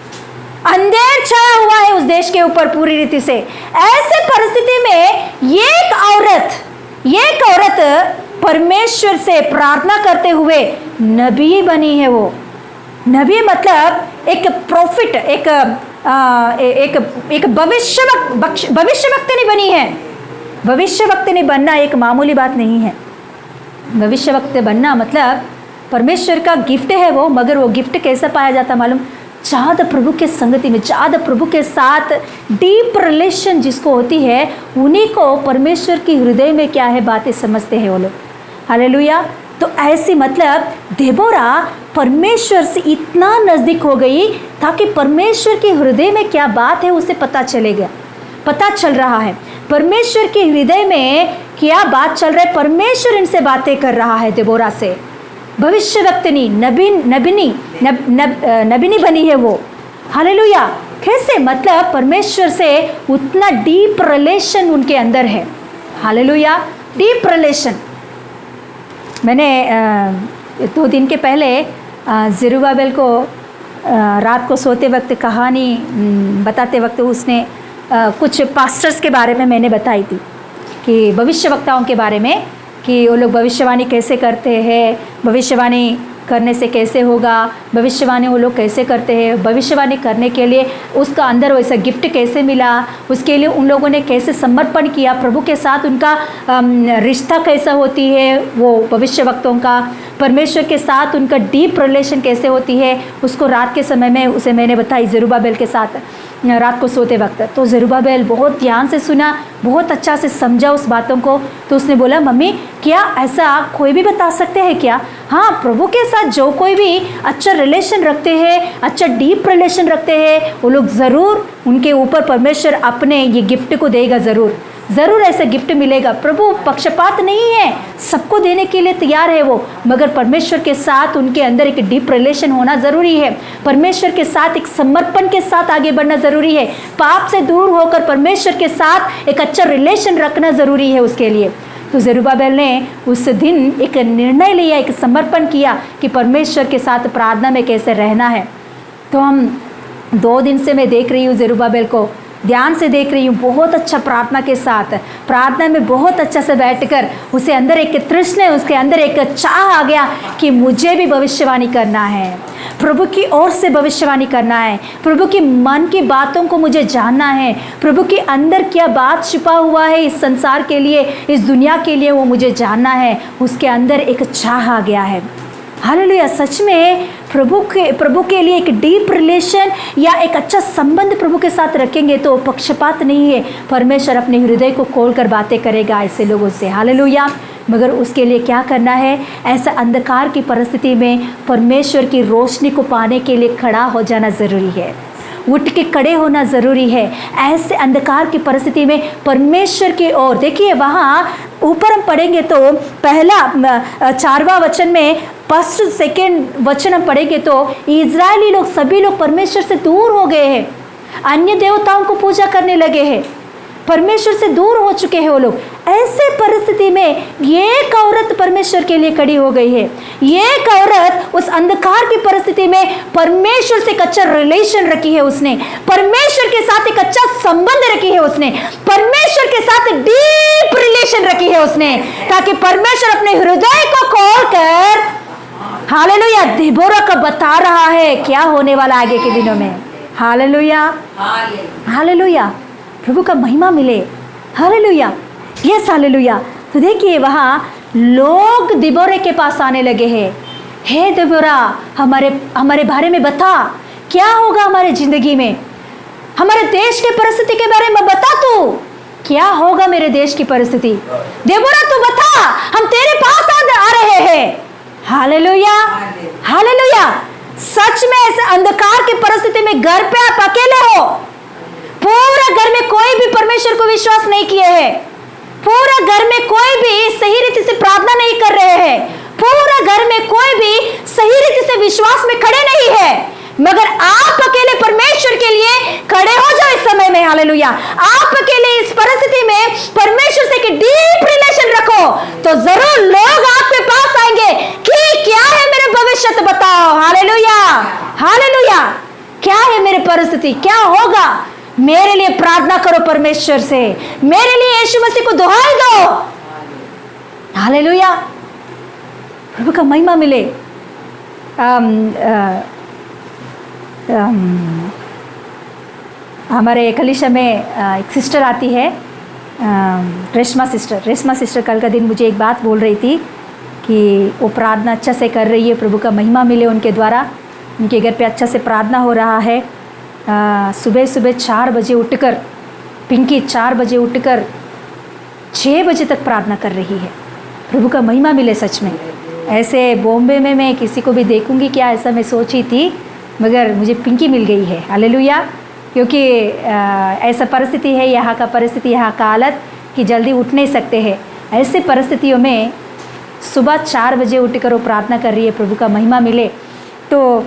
अंधेर छाया हुआ है उस देश के ऊपर पूरी रीति से। ऐसे परिस्थिति में एक औरत परमेश्वर से प्रार्थना करते हुए नबी बनी है। वो नबी मतलब एक प्रोफिट, एक भविष्यवक्तनी बनी है। भविष्यवक्तनी बनना एक मामूली बात नहीं है। भविष्यवक्ता बनना मतलब परमेश्वर का गिफ्ट है वो, मगर वो गिफ्ट कैसे पाया जाता मालूम? ज़्यादा प्रभु के संगति में, ज़्यादा प्रभु के साथ डीप रिलेशन जिसको होती है, उन्हीं को परमेश्वर की हृदय में क्या है बातें समझते हैं वो लोग। हालेलुया। तो ऐसी मतलब देबोरा परमेश्वर से इतना नज़दीक हो गई ताकि परमेश्वर के हृदय में क्या बात है उसे पता चल रहा है। परमेश्वर के हृदय में क्या बात चल रहा है, परमेश्वर इनसे बातें कर रहा है देबोरा से। भविष्यवक्तनी नबीनी बनी है वो। हालेलुया। कैसे? मतलब परमेश्वर से उतना डीप रिलेशन उनके अंदर है। हालेलुया। Deep relation. मैंने 2 दिन के पहले ज़ेरुब्बाबेल को रात को सोते वक्त कहानी बताते वक्त उसने कुछ पास्टर्स के बारे में मैंने बताई थी कि भविष्यवक्ताओं के बारे में, कि वो लोग भविष्यवाणी कैसे करते हैं, भविष्यवाणी करने से कैसे होगा, भविष्यवाणी वो लोग कैसे करते हैं, भविष्यवाणी करने के लिए उसका अंदर वैसा गिफ्ट कैसे मिला, उसके लिए उन लोगों ने कैसे समर्पण किया, प्रभु के साथ उनका रिश्ता कैसा होती है, वो भविष्यवक्तों का परमेश्वर के साथ उनका डीप रिलेशन कैसे होती है, उसको रात के समय में उसे मैंने बताई ज़ेरुब्बाबेल के साथ रात को सोते वक्त। तो ज़ेरुब्बाबेल बहुत ध्यान से सुना, बहुत अच्छा से समझा उस बातों को। तो उसने बोला, मम्मी क्या ऐसा कोई भी बता सकते हैं क्या? हाँ, प्रभु के साथ जो कोई भी अच्छा रिलेशन रखते हैं, अच्छा डीप रिलेशन रखते हैं, वो लोग ज़रूर उनके ऊपर परमेश्वर अपने ये गिफ्ट को देगा। ज़रूर ऐसा गिफ्ट मिलेगा। प्रभु पक्षपात नहीं है, सबको देने के लिए तैयार है वो, मगर परमेश्वर के साथ उनके अंदर एक डीप रिलेशन होना ज़रूरी है। परमेश्वर के साथ एक समर्पण के साथ आगे बढ़ना ज़रूरी है। पाप से दूर होकर परमेश्वर के साथ एक अच्छा रिलेशन रखना ज़रूरी है उसके लिए। तो ज़ेरुब्बाबेल ने उस दिन एक निर्णय लिया, एक समर्पण किया कि परमेश्वर के साथ प्रार्थना में कैसे रहना है। तो हम 2 दिन से मैं देख रही हूँ ज़ेरुब्बाबेल को, ध्यान से देख रही हूँ, बहुत अच्छा प्रार्थना के साथ, प्रार्थना में बहुत अच्छा से बैठकर उसे अंदर एक तृष्णा, उसके अंदर एक चाह आ गया कि मुझे भी भविष्यवाणी करना है, प्रभु की ओर से भविष्यवाणी करना है, प्रभु की मन की बातों को मुझे जानना है, प्रभु के अंदर क्या बात छिपा हुआ है इस संसार के लिए, इस दुनिया के लिए, वो मुझे जानना है। उसके अंदर एक चाह आ गया है। हालेलुया। सच में प्रभु के लिए एक डीप रिलेशन या एक अच्छा संबंध प्रभु के साथ रखेंगे तो पक्षपात नहीं है, परमेश्वर अपने हृदय को खोलकर बातें करेगा ऐसे लोगों से। हालेलुया। मगर उसके लिए क्या करना है? ऐसा अंधकार की परिस्थिति में परमेश्वर की रोशनी को पाने के लिए खड़ा हो जाना ज़रूरी है। उठ के खड़े होना ज़रूरी है। ऐसे अंधकार की परिस्थिति में परमेश्वर की ओर देखिए, वहाँ ऊपर हम पढ़ेंगे तो पहला 4वां वचन में फर्स्ट सेकेंड वचन हम पढ़ेंगे तो इजरायली लोग सभी लोग परमेश्वर से दूर हो गए हैं, अन्य देवताओं को पूजा करने लगे हैं, परमेश्वर से दूर हो चुके हैं वो लोग। ऐसे परिस्थिति में एक औरत परमेश्वर के लिए खड़ी हो गई है। एक औरत उस अंधकार की परिस्थिति में परमेश्वर से एक अच्छा रिलेशन रखी है, उसने परमेश्वर के साथ एक अच्छा संबंध रखी है, उसने परमेश्वर के साथ डीप रिलेशन रखी है उसने, ताकि परमेश्वर अपने हृदय को खोलकर हालेलुया दिबोरा का बता रहा है क्या होने वाला आगे के दिनों में। हालेलुया हालेलुया, प्रभु का महिमा मिले। Hallelujah, yes hallelujah. तो देखिए वहाँ लोग दिबोरे के पास आने लगे हैं। हे दिबोरा, हमारे बारे में बता, क्या होगा हमारे जिंदगी में, हमारे देश की परिस्थिति के बारे में बता, तू क्या होगा मेरे देश की परिस्थिति। दिबोरा तू बता, हम तेरे पास आ रहे हैं। Hallelujah hallelujah. सच में ऐसे अंधकार की परिस्थिति में घर पे आप अकेले हो, पूरा घर में कोई भी परमेश्वर को विश्वास नहीं किए है, पूरा घर में कोई भी सही रीति से प्रार्थना नहीं कर रहे हैं, पूरा घर में कोई भी सही रीति से विश्वास में खड़े नहीं है, मगर आप अकेले परमेश्वर के लिए खड़े हो जाओ इस समय में। हालेलुया, आप अकेले इस परिस्थिति में परमेश्वर से एक डीप रिलेशन रखो तो जरूर लोग आपके पास आएंगे कि क्या है मेरे भविष्य तो बताओ। हालेलुया हालेलुया, क्या है मेरी परिस्थिति, क्या होगा, मेरे लिए प्रार्थना करो परमेश्वर से, मेरे लिए यीशु मसीह को दुहाई दो। हालेलुया, प्रभु का महिमा मिले। हमारे कलीसिया में एक सिस्टर आती है, रेशमा सिस्टर कल का दिन मुझे एक बात बोल रही थी कि वो प्रार्थना अच्छा से कर रही है, प्रभु का महिमा मिले उनके द्वारा, उनके घर पे अच्छा से प्रार्थना हो रहा है। सुबह 4 बजे उठकर, पिंकी 4 बजे उठकर 6 बजे तक प्रार्थना कर रही है। प्रभु का महिमा मिले सच में। ऐसे बॉम्बे में मैं किसी को भी देखूंगी क्या, ऐसा मैं सोची थी, मगर मुझे पिंकी मिल गई है। हालेलुया, क्योंकि ऐसा परिस्थिति है, यहाँ का परिस्थिति, यहाँ का हालत कि जल्दी उठ नहीं सकते हैं। ऐसे परिस्थितियों में सुबह 4 बजे उठकर वो प्रार्थना कर रही है, प्रभु का महिमा मिले। तो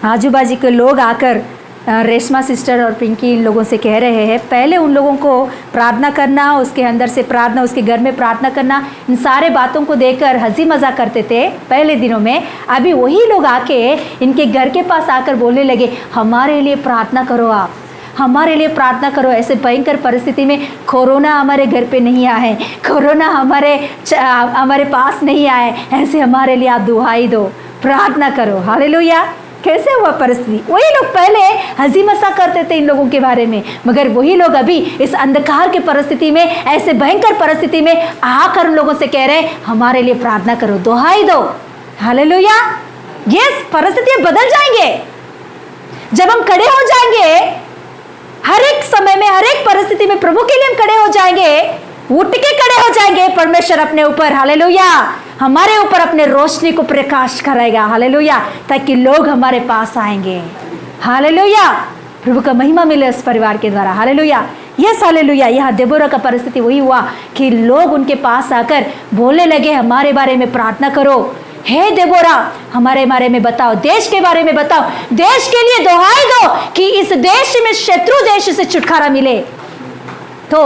आजू बाजू के लोग आकर रेशमा सिस्टर और पिंकी इन लोगों से कह रहे हैं, पहले उन लोगों को प्रार्थना करना, उसके अंदर से प्रार्थना, उसके घर में प्रार्थना करना, इन सारे बातों को देखकर हंसी मजाक करते थे पहले दिनों में। अभी वही लोग आके इनके घर के पास आकर बोलने लगे, हमारे लिए प्रार्थना करो, आप हमारे लिए प्रार्थना करो। ऐसे भयंकर परिस्थिति में कोरोना हमारे घर पे नहीं आए, कोरोना हमारे पास नहीं आए, ऐसे हमारे लिए आप दुहाई दो, प्रार्थना करो। हालेलुया, कैसे हुआ परिस्थिति। वही लोग पहले हंसी मजाक करते थे इन लोगों के बारे में, मगर वही लोग अभी इस अंधकार की परिस्थिति में, ऐसे भयंकर परिस्थिति में आकर उन लोगों से कह रहे हैं, हमारे लिए प्रार्थना करो, दुहाई दो। हालेलुया, ये परिस्थितियां बदल जाएंगे जब हम खड़े हो जाएंगे। हर एक समय में, हर एक परिस्थिति में प्रभु के लिए हम खड़े हो जाएंगे, उठ के खड़े हो जाएंगे। परमेश्वर अपने ऊपर, हालेलुया, हमारे ऊपर अपने रोशनी को प्रकाश कराएगा। हालेलुया, ताकि लोग हमारे पास आएंगे। हालेलुया, प्रभु का महिमा मिले इस परिवार के द्वारा। Hallelujah, yes hallelujah. यहाँ देबोरा का परिस्थिति वही हुआ कि लोग उनके पास आकर बोलने लगे, हमारे बारे में प्रार्थना करो। हे देबोरा, हमारे बारे में बताओ, देश के बारे में बताओ, देश के लिए दुहाई दो कि इस देश में, शत्रु देश से छुटकारा मिले। तो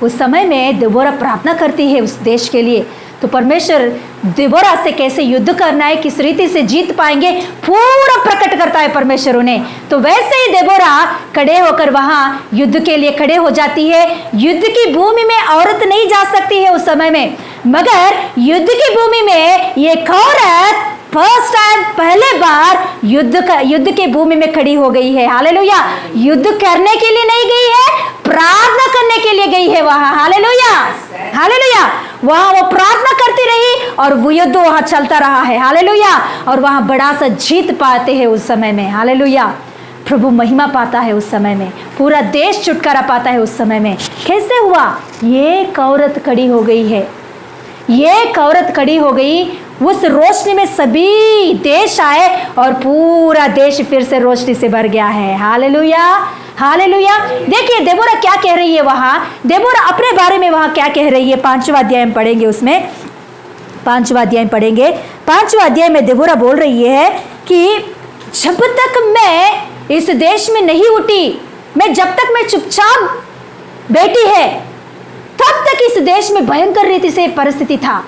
उस समय में देबोरा प्रार्थना करती है उस देश के लिए। तो परमेश्वर देबोरा से कैसे युद्ध करना है, किस रीति से जीत पाएंगे, पूरा प्रकट करता है परमेश्वर उन्हें। तो वैसे ही देबोरा खड़े होकर वहाँ युद्ध के लिए खड़े हो जाती है। युद्ध की भूमि में औरत नहीं जा सकती है उस समय में, मगर युद्ध की भूमि में एक औरत फर्स्ट टाइम, पहले बार युद्ध के भूमि में खड़ी हो गई है। हालेलुया, युद्ध करने के लिए नहीं गई है, प्रार्थना करने के लिए गई है वहां। हालेलुया हालेलुया, वहां वो प्रार्थना करती रही और वो युद्ध वहां चलता रहा है। हालेलुया, और वहां बड़ा सा जीत पाते हैं उस समय में। हालेलुया, प्रभु महिमा पाता है उस समय में, पूरा देश छुटकारा पाता है उस समय में। कैसे हुआ, ये एक औरत खड़ी हो गई है, ये एक औरत खड़ी हो गई, उस रोशनी में सभी देश आए और पूरा देश फिर से रोशनी से भर गया है। Hallelujah, hallelujah. देखिए देबोरा क्या कह रही है वहां, देबोरा अपने बारे में वहां क्या कह रही है। 5वां अध्याय में पढ़ेंगे, उसमें 5वां अध्याय में पढ़ेंगे। 5वां अध्याय में देबोरा बोल रही है कि जब तक मैं इस देश में नहीं उठी, जब तक मैं चुपचाप बैठी है, तब तक इस देश में भयंकर रीति से परिस्थिति था।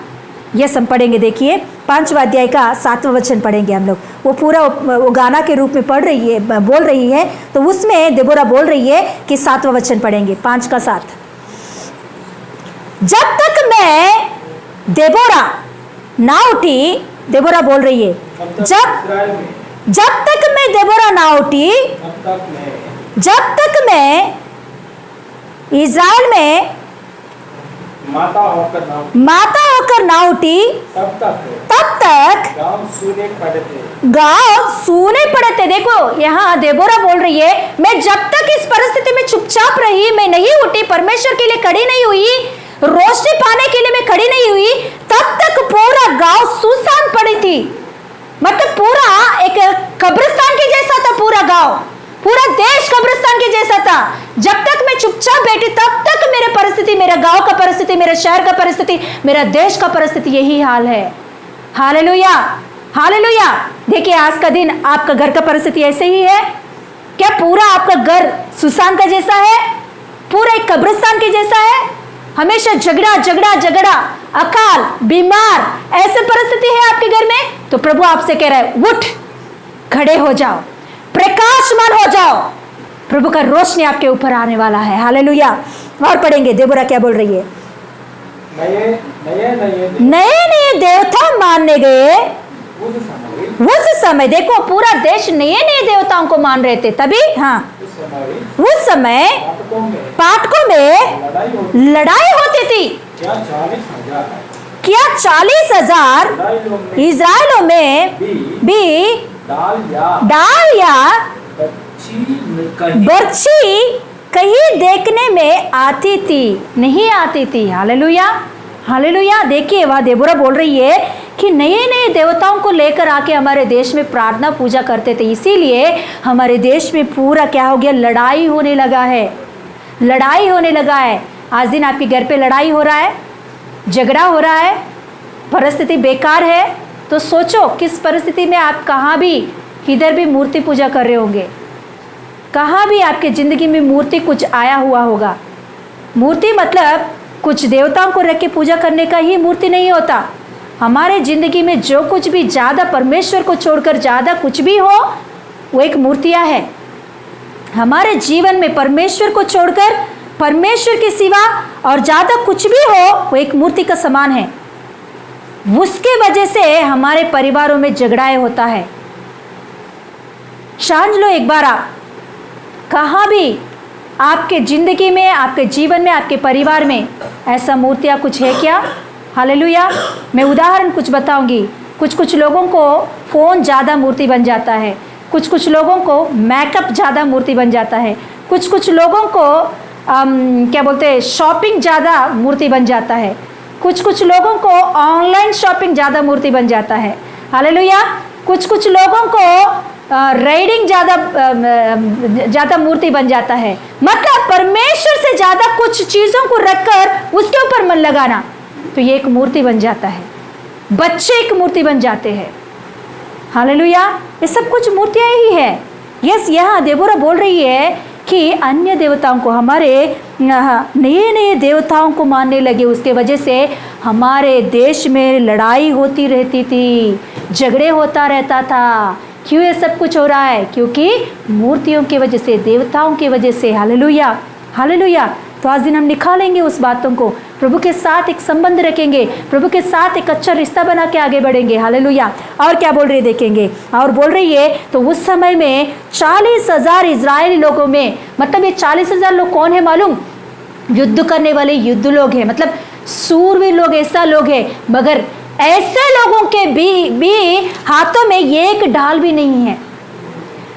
यह हम पढ़ेंगे। देखिए 5वां अध्याय का 7वां वचन पढ़ेंगे हम लोग। वो पूरा वो गाना के रूप में पढ़ रही है, बोल रही है, तो उसमें देबोरा बोल रही है कि 7वां वचन पढ़ेंगे, 5 का 7। जब तक मैं देबोरा ना उठी, देबोरा बोल रही है, जब तक मैं देबोरा ना उठी, जब तक मैं इज़राइल में माता होकर ना उठी, तब तक गांव सूने पड़े थे। देखो यहाँ देबोरा बोल रही है, मैं जब तक इस परिस्थिति में चुपचाप रही, मैं नहीं उठी, परमेश्वर के लिए खड़ी नहीं हुई, रोशनी पाने के लिए मैं खड़ी नहीं हुई, तब तक पूरा गांव सुनसान पड़ी थी। मतलब पूरा एक कब्रिस्तान के जैसा था, पूरा गांव, पूरा देश कब्रिस्तान के जैसा था। जब तक मैं चुपचाप बैठी, तब तक मेरे परिस्थिति, मेरे गांव का परिस्थिति, मेरे शहर का परिस्थिति, मेरा देश का परिस्थिति यही हाल है। Hallelujah, hallelujah. देखिए आज का दिन आपका घर का परिस्थिति ऐसे ही है क्या? पूरा आपका घर सुसान का जैसा है, पूरा एक कब्रिस्तान के जैसा है, हमेशा झगड़ा झगड़ा झगड़ा, अकाल, बीमार, ऐसे परिस्थिति है आपके घर में? तो प्रभु आपसे कह रहा है, उठ, खड़े हो जाओ, प्रकाशमान हो जाओ, प्रभु का रोशनी आपके ऊपर आने वाला है। हालेलुया। और पढ़ेंगे देबोरा क्या बोल रही है। नए नए देवता मानने गए उस समय। देखो पूरा देश नए नए देवताओं को मान रहे थे तभी। हाँ, उस समय पाटकों में लड़ाई होती थी। क्या 40,000 इज़राइलों में भी डाल या बर्छी कहीं देखने में आती थी? नहीं आती थी। Hallelujah, hallelujah. देखिए वह देबोरा बोल रही है कि नए नए देवताओं को लेकर आके हमारे देश में प्रार्थना पूजा करते थे, इसीलिए हमारे देश में पूरा क्या हो गया, लड़ाई होने लगा है, लड़ाई होने लगा है। आज दिन आपके घर पे लड़ाई हो रहा है, झगड़ा हो रहा है, परिस्थिति बेकार है, तो सोचो किस परिस्थिति में आप कहाँ भी किधर भी मूर्ति पूजा कर रहे होंगे, कहाँ भी आपके ज़िंदगी में मूर्ति कुछ आया हुआ होगा। मूर्ति मतलब कुछ देवताओं को रख के पूजा करने का ही मूर्ति नहीं होता। हमारे ज़िंदगी में जो कुछ भी ज़्यादा परमेश्वर को छोड़कर ज़्यादा कुछ भी हो, वो एक मूर्तियाँ है। हमारे जीवन में परमेश्वर को छोड़कर, परमेश्वर के सिवा और ज़्यादा कुछ भी हो, वो एक मूर्ति का समान है। उसके वजह से हमारे परिवारों में झगड़ाएं होता है। जान लो एक बार, आप कहाँ भी आपके ज़िंदगी में, आपके जीवन में, आपके परिवार में ऐसा मूर्तियाँ कुछ है क्या? हालेलुया। मैं उदाहरण कुछ बताऊंगी। कुछ लोगों को फ़ोन ज़्यादा मूर्ति बन जाता है, कुछ लोगों को मेकअप ज़्यादा मूर्ति बन जाता है, कुछ लोगों को क्या बोलते हैं, शॉपिंग ज़्यादा मूर्ति बन जाता है, कुछ लोगों को ऑनलाइन शॉपिंग ज़्यादा मूर्ति बन जाता है। हालेलुया। कुछ लोगों को राइडिंग ज़्यादा मूर्ति बन जाता है। मतलब परमेश्वर से ज़्यादा कुछ चीज़ों को रखकर उसके ऊपर मन लगाना, तो ये एक मूर्ति बन जाता है। बच्चे एक मूर्ति बन जाते हैं। हालेलुया। ये सब कुछ मूर्तियाँ ही है। यस, यहाँ देबोरा बोल रही है कि अन्य देवताओं को, हमारे नए नए देवताओं को मानने लगे, उसके वजह से हमारे देश में लड़ाई होती रहती थी, झगड़े होता रहता था। क्यों ये सब कुछ हो रहा है? क्योंकि मूर्तियों की वजह से, देवताओं की वजह से। Hallelujah, hallelujah. तो आज दिन हम निकालेंगे उस बातों को, प्रभु के साथ एक संबंध रखेंगे, प्रभु के साथ एक अच्छा रिश्ता बना के आगे बढ़ेंगे। हालेलुया। और क्या बोल रही है देखेंगे। और बोल रही है, तो उस समय में 40,000 इजरायली लोगों में, मतलब ये 40,000 लोग कौन है मालूम? युद्ध करने वाले युद्ध लोग हैं, मतलब सूरवीर लोग, ऐसा लोग हैं। मगर ऐसे लोगों के भी हाथों में एक ढाल भी नहीं है।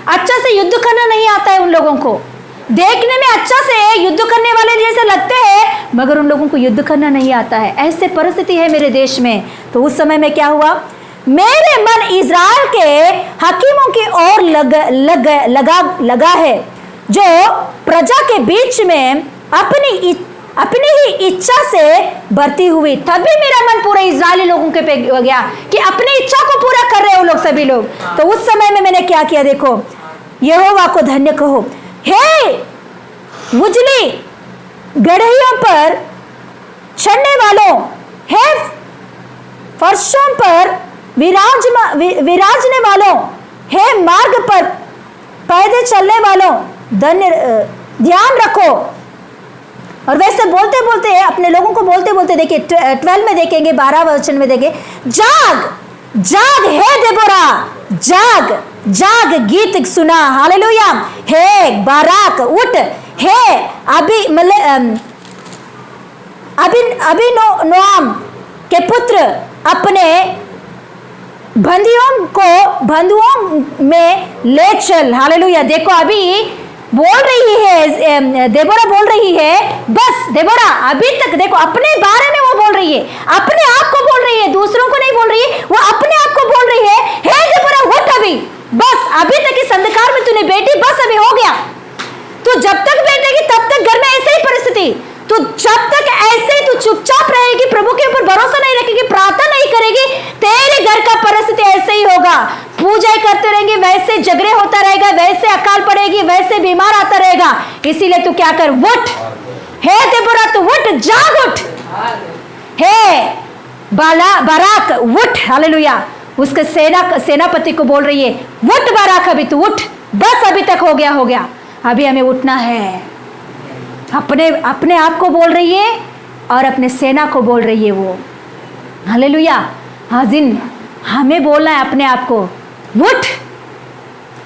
अच्छा से युद्ध करना नहीं आता है उन लोगों को। देखने में अच्छा से युद्ध करने वाले जैसे लगते हैं, मगर उन लोगों को युद्ध करना नहीं आता है। ऐसे परिस्थिति है मेरे देश में। तो उस समय में क्या हुआ, मेरे मन इज़राइल के हकीमों की ओर लगा है, जो प्रजा के बीच में अपनी ही इच्छा से बढ़ती हुई। तभी मेरा मन पूरे इजरायली लोगों के पे हो गया कि अपनी इच्छा को पूरा कर रहे हो लोग, सभी लोग। तो उस समय में मैंने क्या किया, देखो, यहोवा को धन्य कहो, हे उजली गड़हियों पर चढ़ने वालों, हे फर्शों पर विराजने वालों, हे मार्ग पर पैदल चलने वालों, ध्यान रखो। और वैसे बोलते बोलते अपने लोगों को बोलते बोलते देखिए 12 में देखेंगे, 12 वचन में देखेंगे, जाग जाग हे देबोरा, जाग जाग गीत सुना, हालेलुया। हे बाराक उठ, हे अभिनोआम के पुत्र अपने बंधुओं में ले चल, हालेलुया। देखो अभी बोल रही है देबोरा, बोल रही है, बस देबोरा अभी तक देखो अपने बारे में वो बोल रही है, अपने आप को बोल रही है, दूसरों को नहीं बोल रही है, वो अपने आप को बोल रही है, हे देबोरा उठ अभी, बस अभी तक इस अंधकार में तूने बैठी, बस अभी हो गया। तू जब तक बैठेगी तब तक घर में ऐसे ही परिस्थिति, तू जब तक ऐसे ही तू चुपचाप रहेगी, प्रभु के ऊपर भरोसा नहीं रखेगी, प्रार्थना नहीं करेगी, तेरे घर का परिस्थिति ऐसे ही होगा। पूजा करते रहेंगे, वैसे झगड़े होता रहेगा, वैसे अकाल पड़ेगी, वैसे बीमार आता रहेगा। इसीलिए तू क्या कर, उठ, हे देबोरा तू उठ, जाग उठ, हे बाराक उठ, हालेलुया। उसके सेनापति को बोल रही है, उठ बाराक अभी तू उठ, बस अभी तक हो गया, अभी हमें उठना है। अपने आप को बोल रही है और अपने सेना को बोल रही है वो, हालेलुया। हाजिन हमें बोलना है अपने आप को, उठ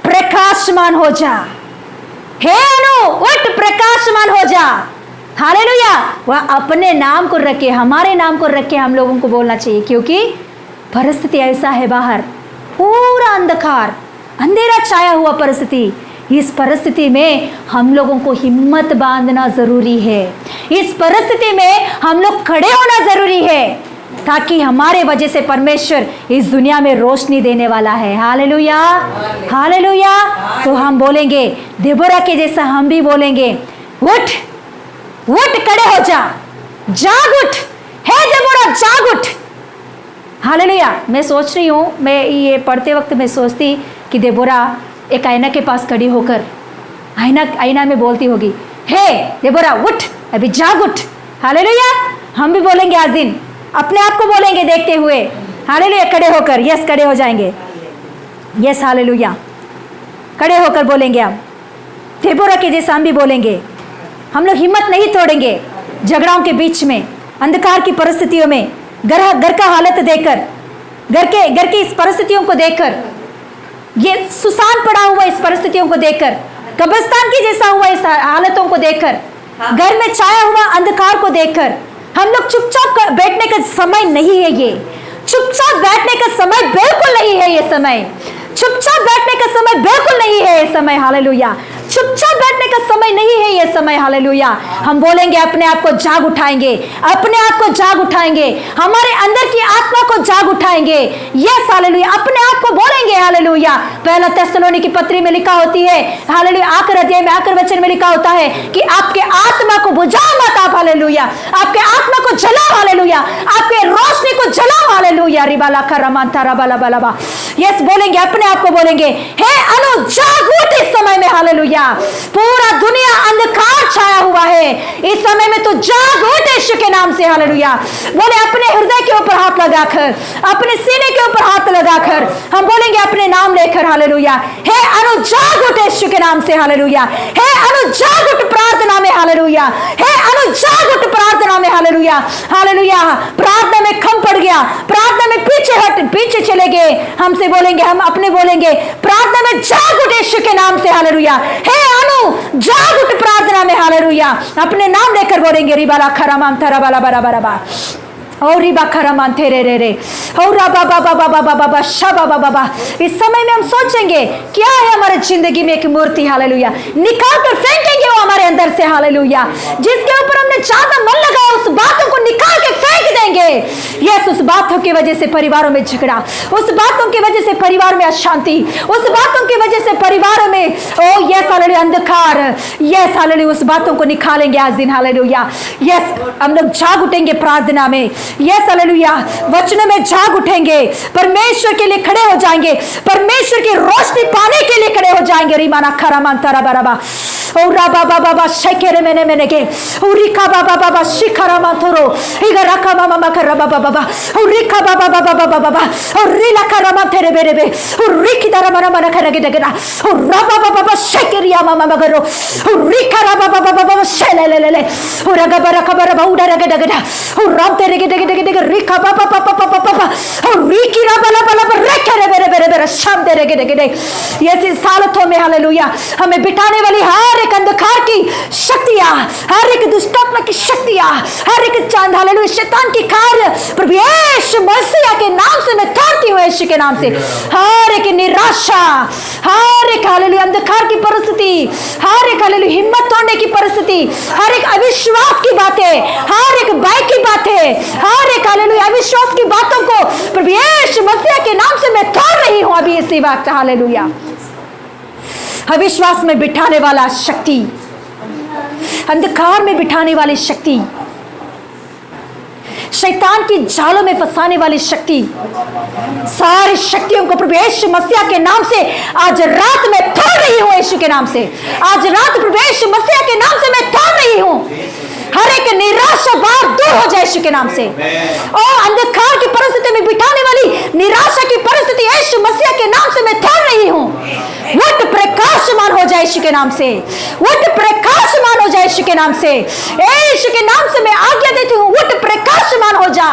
प्रकाशमान हो जा, हे अनु उठ प्रकाशमान हो जा, हालेलुया। वह अपने नाम को रखे, हमारे नाम को रखे हम लोगों को बोलना चाहिए, क्योंकि परिस्थिति ऐसा है, बाहर पूरा अंधकार, अंधेरा छाया हुआ परिस्थिति। इस परिस्थिति में हम लोगों को हिम्मत बांधना जरूरी है, इस परिस्थिति में हम लोग खड़े होना जरूरी है, ताकि हमारे वजह से परमेश्वर इस दुनिया में रोशनी देने वाला है, हालेलुया हालेलुया। तो हम बोलेंगे देबोरा के जैसा, हम भी बोलेंगे, उठ उठ खड़े हो जा, जाग उठ, हे देबोरा जाग उठ, हालेलुया। मैं सोच रही हूँ, मैं ये पढ़ते वक्त मैं सोचती कि देबोरा एक आईना के पास खड़ी होकर आईना में बोलती होगी, हे देबोरा उठ अभी, जाग उठ, हालेलुया। हम भी बोलेंगे आज दिन, अपने आप को बोलेंगे देखते हुए, हालेलुया, खड़े होकर, यस खड़े हो जाएंगे, यस हालेलुया, खड़े होकर बोलेंगे हम देबोरा के जैसा, हम भी बोलेंगे। हम लोग हिम्मत नहीं तोड़ेंगे झगड़ाओं के बीच में, अंधकार की परिस्थितियों में, घर का हालत देखकर, घर की इस परिस्थितियों को देखकर, ये सुसान पड़ा हुआ इस परिस्थितियों को देखकर, कब्रिस्तान की जैसा हुआ इस हालतों को देखकर, घर में छाया हुआ अंधकार को देखकर, हम लोग चुपचाप बैठने का समय नहीं है ये, चुपचाप बैठने का समय बिल्कुल नहीं है ये समय, चुपचाप बैठने का समय बिल्कुल नहीं है ये समय, हालेलुया। चुपचाप बैठने का समय नहीं है ये समय, हालेलुया। हम बोलेंगे, अपने आप को जाग उठाएंगे, अपने आप को जाग उठाएंगे, हमारे अंदर की आत्मा को जाग उठाएंगे, यस हालेलुया, अपने आप को बोलेंगे, हालेलुया। पहला थिस्सलुनीकी की पत्री में लिखा होती है, हालेलुया, आखिर अध्याय में आखिर वचन में लिखा होता है कि आपके आत्मा को बुझाओ मत आप, हालेलुया, आपके आत्मा को जलाओ, हालेलुया, आपके रोशनी को जलाओ, हालेलुया। रिबाला खरमांता रबाला बलाबा, यस बोलेंगे, अपने आप को बोलेंगे, हे अनु जाग उठ इस समय में, हालेलुया। पूरा दुनिया अंधकार छाया हुआ है, इस समय में तो जाग उठ यीशु के नाम से, हालेलुया। बोले अपने हृदय के ऊपर हाथ लगाकर, अपने सीने के ऊपर हाथ लगाकर हम बोलेंगे, अपने नाम लेकर, हालेलुया, हे अनु जाग उठ यीशु के नाम से, हालेलुया, हे अनु जाग उठ प्रार्थना में, हालेलुया, हे अनु जाग उठ प्रार्थना में, हालेलुया हालेलुया। प्रार्थना में कम पड़ गया, प्रार्थना में पीछे चले गए, हमसे बोलेंगे, हम अपने बोलेंगे, प्रार्थना में जाग उठ यीशु के नाम से, हालेलुया, हे अनु जाग उठ प्रार्थना में, हालेलुया। अपने नाम लेकर बोलेंगे, रिबाला खरामाम थरा बाला बरा बरा बा, और रिबा खरामान थे रे और बाबा बाबा बाबा बाबा शाबा बाबा बा। इस समय में हम सोचेंगे क्या है हमारे जिंदगी में एक मूर्ति, हालेलुया, निकाल कर फेंकेंगे वो हमारे अंदर से, हालेलुया। हालेलुया। जिसके ऊपर हमने ज्यादा मन लगाया उस बातों को निकाल के फेंक देंगे। यस, उस बातों की वजह से परिवारों में झगड़ा, उस बातों की वजह से परिवार में अशांति, उस बातों की वजह से परिवार में ओ यस हालेलुया अंधकार, यस हालेलुया, उस बातों को निकालेंगे आज दिन। हालेलुया। यस, हम लोग जाग उठेंगे प्रार्थना में। यस हालेलुया, वचनों में जाग उठेंगे, परमेश्वर के लिए खड़े हो जाएंगे, परमेश्वर की रोशनी पाने के लिए खड़े हो जाएंगे। रिमाना खरामान तारा बराबा ओरा बाबा बाबा शेकेरे मैंने के उरिका बाबा बाबा शिखरा माथोरो इगर रखा मामा मकर बाबा बाबा उरिका बाबा बाबा बाबा बाबा और रिला करमा तेरे बेरे बे उरिकी दारा मना मना करके देगना और बाबा बाबा बाबा शेकेरिया मामा मगरो उरिका बाबा बाबा बाबा शेले ले ले ले और गबरा खबर बाउडा रगे देगना और राम तेरे के देगे रिका बाबा बाबा बाबा बाबा और रिकी रा बला बला रखे रे बेरे बेरे बेरे शाम तेरे के देगे। ये सालतों में हालेलुया हमें बिठाने वाली हर एक अंधकार की शक्तियां, हर एक दुष्टात्मा की शक्तियां, हर एक चांद हालेलुया शैतान की कार्य प्रभु यीशु मसीह के नाम से मैं तोड़ती हूं। यीशु के नाम से हर एक निराशा, हर एक हालेलुया अंधकार की परिस्थिति, हर एक हालेलुया हिम्मत तोड़ने की परिस्थिति, हर एक अविश्वास की बातें, हर एक भय की बातें, हर एक हालेलुया अविश्वास की बातों को प्रभु यीशु मसीह के नाम से मैं तोड़ रही हूं अभी इसी वक्त। हालेलुया। अविश्वास में बिठाने वाला शक्ति, अंधकार में बिठाने वाली शक्ति, शैतान की जालों में फंसाने वाली शक्ति, सारी शक्तियों को प्रभु यीशु मसीह के नाम से आज रात में तोड़ रही हूं। यीशु के नाम से आज रात प्रभु यीशु मसीह के नाम से मैं तोड़ रही हूं। हर एक निराशा बाहर दूर हो जाए यीशु के नाम से। और अंधकार की परिस्थिति में बिठाने वाली निराशा की परिस्थिति यीशु मसीह के नाम से मैं तोड़ रही हूं। उठ प्रकाशमान हो जाए यीशु के नाम से, उठ प्रकाशमान हो जाए यीशु के नाम से। यीशु के नाम से मैं आज्ञा देती हूं, उठ प्रकाशमान हो जा।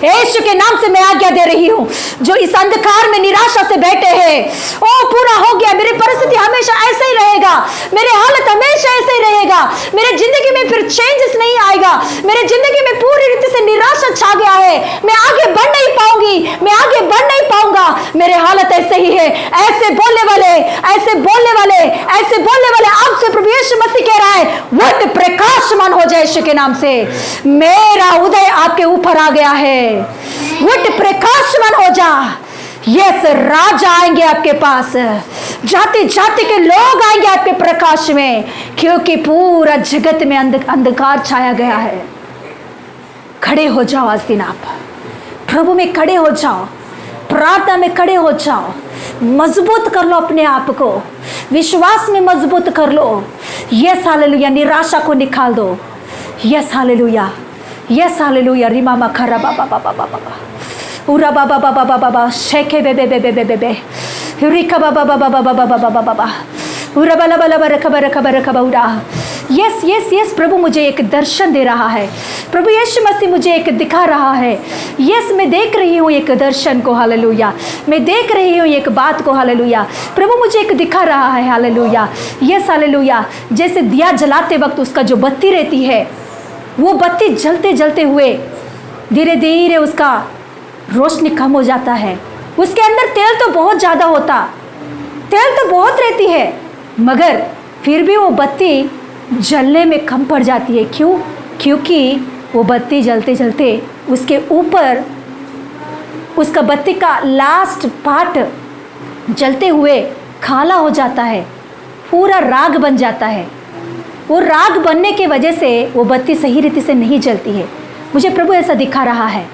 यीशु के नाम से मैं आज्ञा दे रही हूं। जो इस अंधकार में निराशा से बैठे हैं, ओ पूरा हो गया, मेरी परिस्थिति हमेशा ऐसे ही रहेगा, मेरी हालत हमेशा ऐसे ही रहेगा, मेरे जिंदगी में फिर चेंजेस नहीं आएगा, मेरे जिंदगी में पूरी रीति से निराशा छा गया है, मैं आगे बढ़ नहीं पाऊंगी, मैं आगे बढ़ नहीं पाऊंगा, मेरे हालत ऐसे ही है। ऐसे बोलने वाले, ऐसे बोलने वाले, ऐसे बोलने वाले आपसे प्रभु यीशु मसीह कह रहा है उठ प्रकाशमान हो जाए यीशु के नाम से। मेरा उदय आपके ऊपर आ गया है, उठ प्रकाशमान हो जा। यस, राजा आएंगे आपके पास, जाति जाति के लोग आएंगे आपके प्रकाश में, क्योंकि पूरा जगत में अंधकार छाया गया है। खड़े हो जाओ आज दिन, आप प्रभु में खड़े हो जाओ, प्रार्थना में खड़े हो जाओ, मजबूत कर लो अपने आप को, विश्वास में मजबूत कर लो। यस हालेलुया, निराशा को निकाल दो। Yes hallelujah, yes hallelujah. रिमा मखरा बाबा बाबा बाबा उरा बाबा बाबा बाबा बाबा शेखे बे बे बे बे बे बे रिका बाबा बाबा बाबा बाबा बाबा बाबा उरा बला बला रखा उरा। यस यस यस, प्रभु मुझे एक दर्शन दे रहा है, प्रभु यीशु मसीह मुझे एक दिखा रहा है। यस, मैं देख रही हूँ एक दर्शन को। हालेलुया, मैं देख रही हूँ एक बात को। हालेलुया, प्रभु मुझे एक दिखा रहा है। Hallelujah, yes hallelujah. जैसे दिया जलाते वक्त उसका जो बत्ती रहती है, वो बत्ती जलते जलते हुए धीरे धीरे उसका रोशनी कम हो जाता है। उसके अंदर तेल तो बहुत ज़्यादा होता, तेल तो बहुत रहती है, मगर फिर भी वो बत्ती जलने में कम पड़ जाती है। क्यों? क्योंकि वो बत्ती जलते जलते उसके ऊपर उसका बत्ती का लास्ट पार्ट जलते हुए काला हो जाता है, पूरा राग बन जाता है। वो राग बनने की वजह से वो बत्ती सही रीति से नहीं जलती है। मुझे प्रभु ऐसा दिखा रहा है।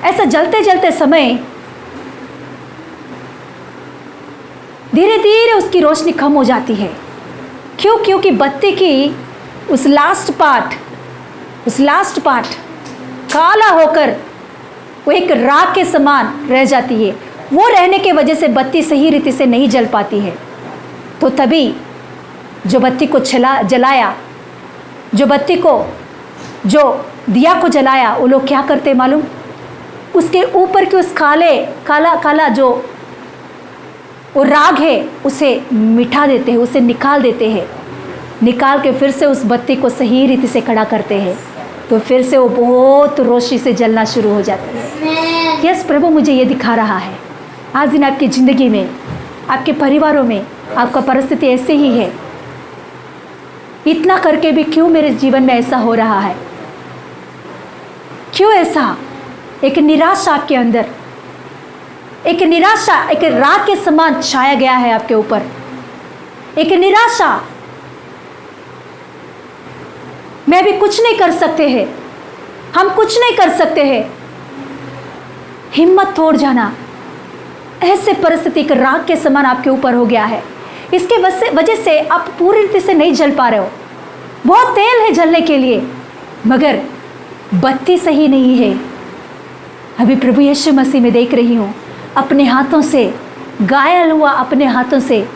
ऐसा जलते जलते समय धीरे धीरे उसकी रोशनी कम हो जाती है। क्यों? क्योंकि बत्ती की उस लास्ट पार्ट काला होकर वो एक राख के समान रह जाती है। वो रहने की वजह से बत्ती सही रीति से नहीं जल पाती है। तो तभी जो बत्ती को जलाया, जो दिया को जलाया, वो लोग क्या करते मालूम? उसके ऊपर के उस काला जो वो राग है उसे मिटा देते हैं, उसे निकाल देते हैं। निकाल के फिर से उस बत्ती को सही रीति से खड़ा करते हैं, तो फिर से वो बहुत रोशनी से जलना शुरू हो जाता है। यस, प्रभु मुझे ये दिखा रहा है। आज दिन आपकी ज़िंदगी में, आपके परिवारों में आपका परिस्थिति ऐसे ही है। इतना करके भी क्यों मेरे जीवन में ऐसा हो रहा है? क्यों ऐसा? एक निराशा आपके अंदर, एक निराशा एक रात के समान छाया गया है आपके ऊपर। एक निराशा, मैं भी कुछ नहीं कर सकते हैं, हम कुछ नहीं कर सकते हैं, हिम्मत तोड़ जाना, ऐसे परिस्थिति एक रात के समान आपके ऊपर हो गया है। इसके वजह से आप पूरी रीति से नहीं जल पा रहे हो। बहुत तेल है जलने के लिए, मगर बत्ती सही नहीं है। अभी प्रभु यीशु मसीह में देख रही हूँ, अपने हाथों से, घायल हुआ अपने हाथों से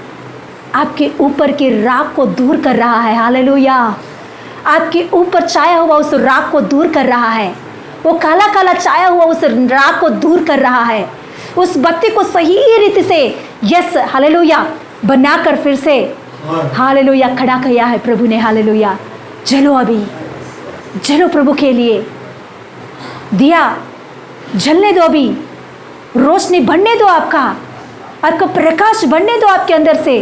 आपके ऊपर की राख को दूर कर रहा है। हालेलुया। आपके ऊपर छाया हुआ उस राख को दूर कर रहा है। वो काला काला छाया हुआ उस राख को दूर कर रहा है। उस बत्ती को सही रीति से, यस हालेलुया, बनाकर फिर से हालेलुया खड़ा किया है प्रभु ने। हालेलुया। जलो अभी, जलो प्रभु के लिए। दिया जलने दो, अभी रोशनी बढ़ने दो, आपका प्रकाश बढ़ने दो आपके अंदर से।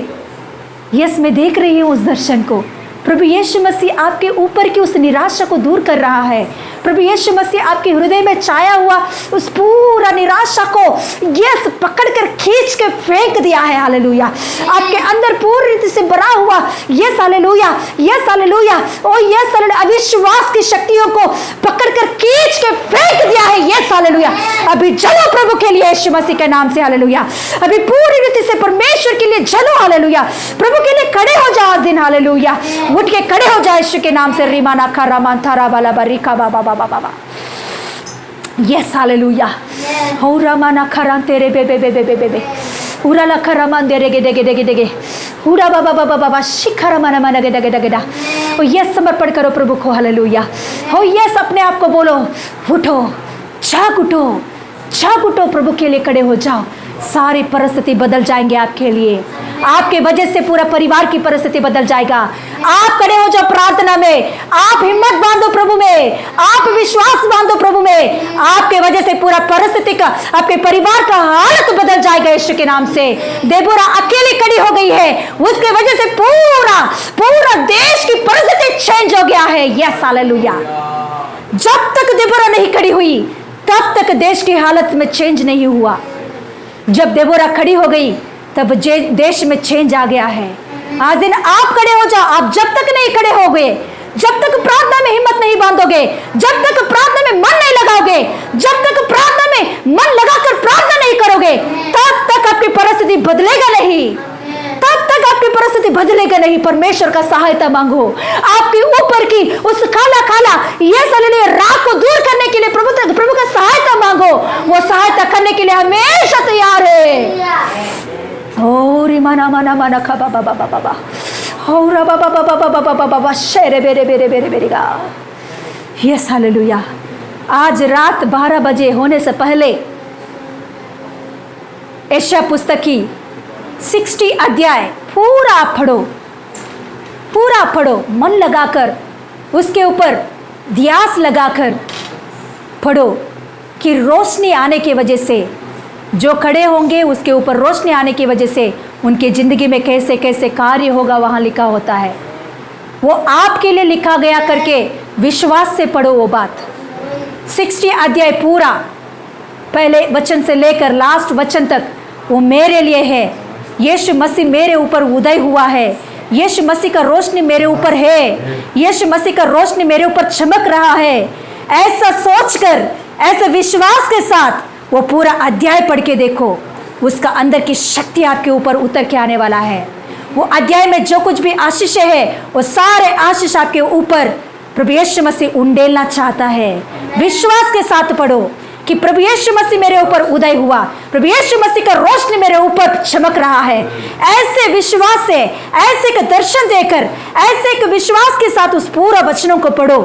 यस, मैं देख रही हूँ उस दर्शन को। प्रभु यीशु मसीह आपके ऊपर की उस निराशा को दूर कर रहा है। प्रभु यीशु मसीह आपके हृदय में छाया हुआ उस पूरा निराशा को यस पकड़कर खींच के फेंक दिया है। हालेलुया। आपके अंदर पूरी रीति से भरा हुआ यस हालेलुया, यस हालेलुया, ओ यस हालेलुया, अविश्वास की शक्तियों को पकड़कर खींच के फेंक दिया है। Yes hallelujah. अभी जलो प्रभु के लिए यीशु मसीह के नाम से। हालेलुया। अभी पूरी रीति से परमेश्वर के लिए जलो। हालेलुया। प्रभु के लिए खड़े हो जाओ आज दिन। हालेलुया। उठ के खड़े हो जाए यीशु के नाम से। रीमाना खा मान थारा बाला बरिका बाबा बाबा बाबा। Yes hallelujah. हो रामाना खरा तेरे बे बे बे बे बे बे उरा ला खरा मान दे रे गे दे गे दे गे दे गे उरा बाबा बाबा बाबा शिखरा माना माना गे दे गे दा। ओ यस, समर्पण करो प्रभु को। हालेलुया। हो यस, अपने आप को बोलो, उठो, जाग उठो, जाग उठो, प्रभु के लिए खड़े हो जाओ। सारी परिस्थिति बदल जाएंगे आपके लिए। आपके वजह से पूरा परिवार की परिस्थिति बदल जाएगा। आप खड़े हो जाओ प्रार्थना में, आप हिम्मत बांधो प्रभु में, आप विश्वास बांधो प्रभु में। आपके वजह से पूरा परिस्थिति का, आपके परिवार का हालत बदल जाएगा यीशु के नाम से। देबोरा अकेली खड़ी हो गई है, उसके वजह से पूरा देश की परिस्थिति चेंज हो गया है। Yes hallelujah. जब तक देबोरा नहीं खड़ी हुई तब तक देश की हालत में चेंज नहीं हुआ। जब देबोरा खड़ी हो गई तब देश में चेंज आ गया है। आज दिन आप खड़े हो जाओ। आप जब तक नहीं खड़े होगे, जब तक प्रार्थना में हिम्मत नहीं बांधोगे, जब तक प्रार्थना में मन नहीं लगाओगे, जब तक प्रार्थना में मन लगाकर प्रार्थना नहीं करोगे, तब तक आपकी परिस्थिति बदलेगा नहीं, तब तक आपकी परिस्थिति बदलेगा नहीं। परमेश्वर का सहायता मांगो। आपके ऊपर की उस काला ये हालेलुया राख को दूर करने के लिए प्रभु का सहायता मांगो। वो सहायता करने के लिए हमेशा तैयार है। ओ रे माना माना माना खा बाबा बाबा बाबा हो रा बाबा बाबा बाबा बाबा बाबा शेरे बेरे बेरे बेरे बेरेगा। Yes hallelujah. आज रात 12 बजे होने से पहले यशायाह पुस्तक की 60 अध्याय पूरा पढ़ो, मन लगाकर, उसके ऊपर ध्यास लगाकर पढ़ो कि रोशनी आने की वजह से जो खड़े होंगे, उसके ऊपर रोशनी आने की वजह से उनकी ज़िंदगी में कैसे कैसे कार्य होगा वहाँ लिखा होता है। वो आपके लिए लिखा गया करके विश्वास से पढ़ो वो बात। 60 अध्याय पूरा, पहले वचन से लेकर लास्ट वचन तक वो मेरे लिए है। यीशु मसीह मेरे ऊपर उदय हुआ है। यीशु मसीह का रोशनी मेरे ऊपर है। यीशु मसीह का रोशनी मेरे ऊपर चमक रहा है। ऐसा सोचकर, ऐसे विश्वास के साथ वो पूरा अध्याय पढ़ के देखो। उसका अंदर की शक्ति आपके ऊपर उतर के आने वाला है। वो अध्याय में जो कुछ भी आशीष है, वो सारे आशीष आपके ऊपर प्रभु यीशु मसीह उंडेलना चाहता है। विश्वास के साथ पढ़ो कि प्रभु यीशु मसीह मेरे ऊपर उदय हुआ, प्रभु यीशु मसीह का रोशनी मेरे ऊपर चमक रहा है। ऐसे विश्वास से, ऐसे एक दर्शन देकर, ऐसे एक विश्वास के साथ उस पूरा वचनों को पढ़ो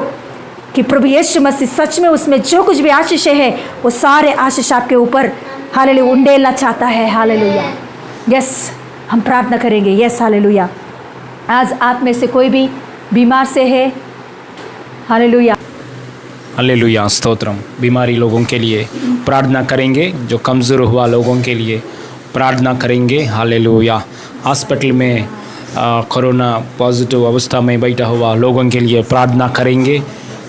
कि प्रभु यीशु मसीह सच में उसमें जो कुछ भी आशीष है, वो सारे आशीष आपके ऊपर हालेलुया उंडेलना चाहता है। हालेलुया। यस, हम प्रार्थना करेंगे। Yes hallelujah. आज आप में से कोई भी बीमार से है, हालेलुया हालेलुया, स्तोत्रम। बीमारी लोगों के लिए प्रार्थना करेंगे, जो कमज़ोर हुआ लोगों के लिए प्रार्थना करेंगे। हालेलुया। हॉस्पिटल में कोरोना पॉजिटिव अवस्था में बैठा हुआ लोगों के लिए प्रार्थना करेंगे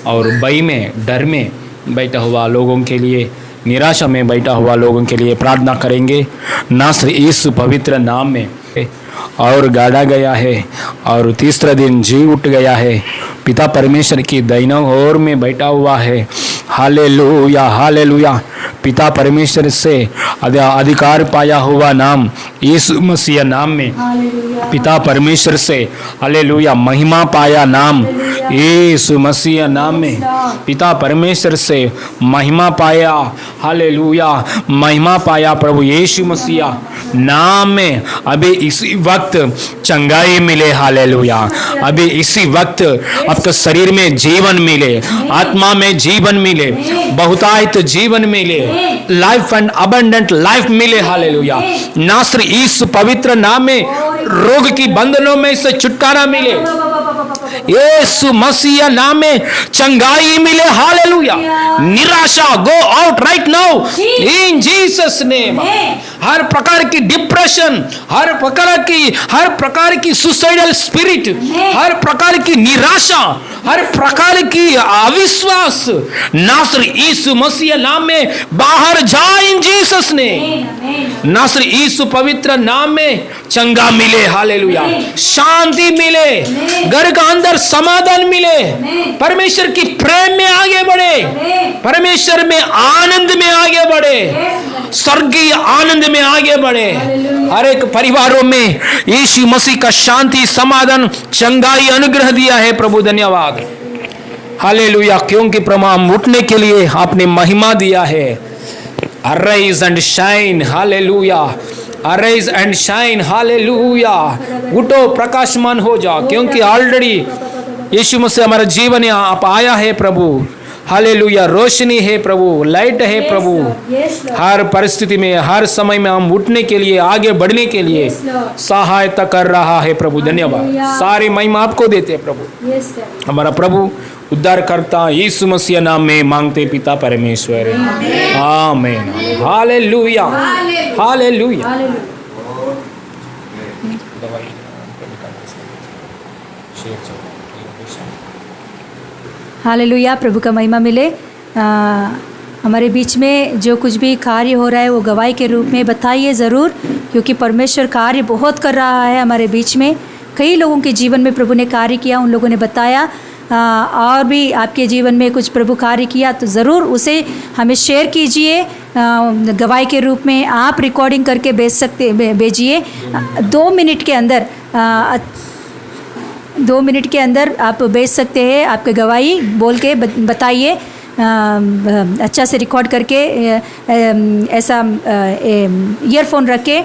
और भय में डर में बैठा हुआ लोगों के लिए, निराशा में बैठा हुआ लोगों के लिए प्रार्थना करेंगे। नासरी यीशु पवित्र नाम में और गाड़ा गया है और तीसरा दिन जी उठ गया है, पिता परमेश्वर की दाहिनी ओर में बैठा हुआ है। Hallelujah hallelujah. पिता परमेश्वर से अधिकार पाया हुआ नाम यीशु मसीह नाम में, पिता परमेश्वर से हालेलुया महिमा पाया नाम यीशु मसीह नाम में, पिता परमेश्वर से महिमा पाया, हालेलुया महिमा पाया प्रभु यीशु मसीह नाम में। अभी इसी वक्त चंगाई मिले, हालेलुया। अभी इसी वक्त आपके शरीर में जीवन मिले, आत्मा में जीवन मिले, बहुतायत जीवन मिले, लाइफ एंड अबंडेंट लाइफ मिले, हालेलुया। नासरी यीशु पवित्र नाम में रोग की बंधनों में से छुटकारा मिले, यीशु मसीह नाम में चंगाई मिले, हालेलुया। निराशा go out right now in Jesus name. हर प्रकार की डिप्रेशन, हर प्रकार की सुसाइडल स्पिरिट, हर प्रकार की निराशा, हर प्रकार की अविश्वास नासरी यीशु मसीह नाम में बाहर जाए इन जीसस नेम। नासरी यीशु पवित्र नाम में चंगा मिले, हालेलुया। शांति मिले, घर का अंदर समाधान मिले, परमेश्वर की प्रेम में आगे बढ़े, परमेश्वर में आनंद में आगे बढ़े, स्वर्गीय आनंद में आगे बढ़े। हर एक परिवारों में यीशु मसीह का शांति समाधान चंगाई अनुग्रह दिया है प्रभु, धन्यवाद हालेलुया। क्योंकि प्रभु हम उठने के लिए आपने महिमा दिया है। Arise and shine, hallelujah. Arise and shine, hallelujah. उठो, प्रकाशमान हो जाओ, क्योंकि ऑलरेडी यीशु मसीह हमारा जीवन में आप आया है प्रभु, हालेलुया। रोशनी है प्रभु, लाइट है प्रभु। हर परिस्थिति में, हर समय में हम उठने के लिए, आगे बढ़ने के लिए सहायता कर रहा है प्रभु, धन्यवाद। सारी महिमा आपको देते हैं प्रभु। हमारा प्रभु उद्धार करता यीशु मसीह नाम में मांगते पिता परमेश्वर, आमीन। Hallelujah hallelujah. हालेलुया, प्रभु का महिमा मिले। हमारे बीच में जो कुछ भी कार्य हो रहा है वो गवाही के रूप में बताइए ज़रूर, क्योंकि परमेश्वर कार्य बहुत कर रहा है हमारे बीच में। कई लोगों के जीवन में प्रभु ने कार्य किया, उन लोगों ने बताया। और भी आपके जीवन में कुछ प्रभु कार्य किया तो ज़रूर उसे हमें शेयर कीजिए गवाही के रूप में। आप रिकॉर्डिंग करके भेजिए 2 मिनट के अंदर, 2 मिनट के अंदर आप भेज सकते हैं। आपके गवाही बोल के बताइए, अच्छा से रिकॉर्ड करके, ऐसा ईयरफोन रख के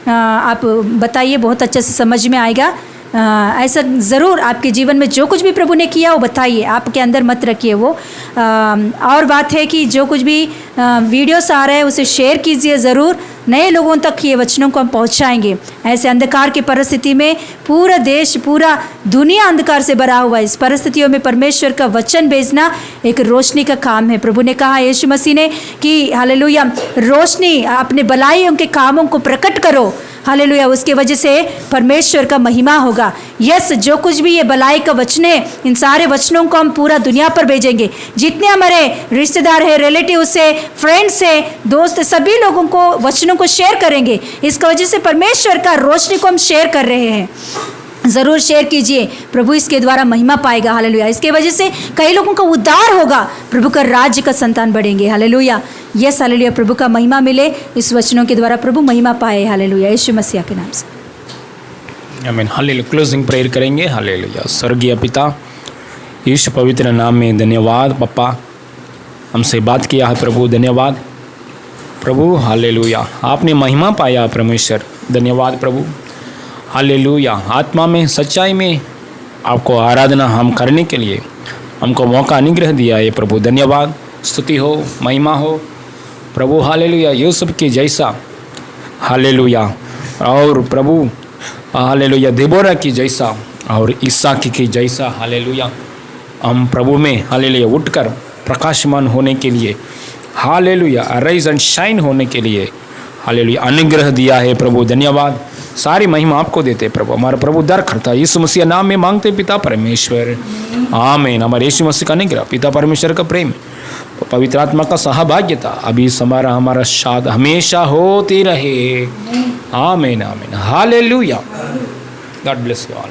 आप बताइए, बहुत अच्छे से समझ में आएगा। ऐसा ज़रूर आपके जीवन में जो कुछ भी प्रभु ने किया वो बताइए, आपके अंदर मत रखिए वो। और बात है कि जो कुछ भी वीडियोस आ रहे हैं उसे शेयर कीजिए ज़रूर, नए लोगों तक ये वचनों को हम पहुंचाएंगे। ऐसे अंधकार की परिस्थिति में पूरा देश, पूरा दुनिया अंधकार से भरा हुआ है। इस परिस्थितियों में परमेश्वर का वचन भेजना एक रोशनी का काम है। प्रभु ने कहा, यीशु मसीह ने, कि हालेलुया, रोशनी अपने भलाइयों के कामों को प्रकट करो, हालेलुया। उसके वजह से परमेश्वर का महिमा होगा। यस, जो कुछ भी ये भलाई का वचन है, इन सारे वचनों को हम पूरा दुनिया पर भेजेंगे। जितने हमारे रिश्तेदार हैं, रिलेटिव से, फ्रेंड्स से, दोस्त, सभी लोगों को वचनों को शेयर करेंगे। इसका वजह से परमेश्वर का रोशनी को हम शेयर कर रहे हैं। ज़रूर शेयर कीजिए, प्रभु इसके द्वारा महिमा पाएगा, हालेलुया। इसके वजह से कई लोगों का उद्धार होगा, प्रभु का राज्य का संतान बढ़ेंगे, हालेलुया। Yes, hallelujah. प्रभु का महिमा मिले, इस वचनों के द्वारा प्रभु महिमा पाए, हालेलुया, यीशु मसीह के नाम से, आमीन। हालेलुया। क्लोजिंग प्रेयर करेंगे, हालेलुया। स्वर्गीय पिता, यीशु पवित्र नाम में धन्यवाद पप्पा, हमसे बात किया है प्रभु, धन्यवाद प्रभु, हालेलुया। आपने महिमा पाया परमेश्वर, धन्यवाद प्रभु, हालेलुया। आत्मा में, सच्चाई में आपको आराधना हम करने के लिए हमको मौका अनुग्रह दिया है प्रभु, धन्यवाद। स्तुति हो, महिमा हो प्रभु, हालेलुया। यूसुफ की जैसा, हालेलुया, और प्रभु हालेलुया देबोरा की जैसा और इसहाक की जैसा, हालेलुया, हम प्रभु में हालेलुया उठकर प्रकाशमान होने के लिए, हालेलुया, अराइज एंड शाइन होने के लिए, हालेलुया, अनुग्रह दिया है प्रभु, धन्यवाद। सारी महिमा आपको देते प्रभु। हमारा प्रभु उद्धार करता यीशु मसीह नाम में मांगते पिता परमेश्वर, आमीन। हमारे यीशु मसीह का निग्रह, पिता परमेश्वर का प्रेम, पवित्र आत्मा का सहभाग्यता अभी हमारा साथ हमेशा होती रहे, आमीन आमीन। Hallelujah. God bless you all.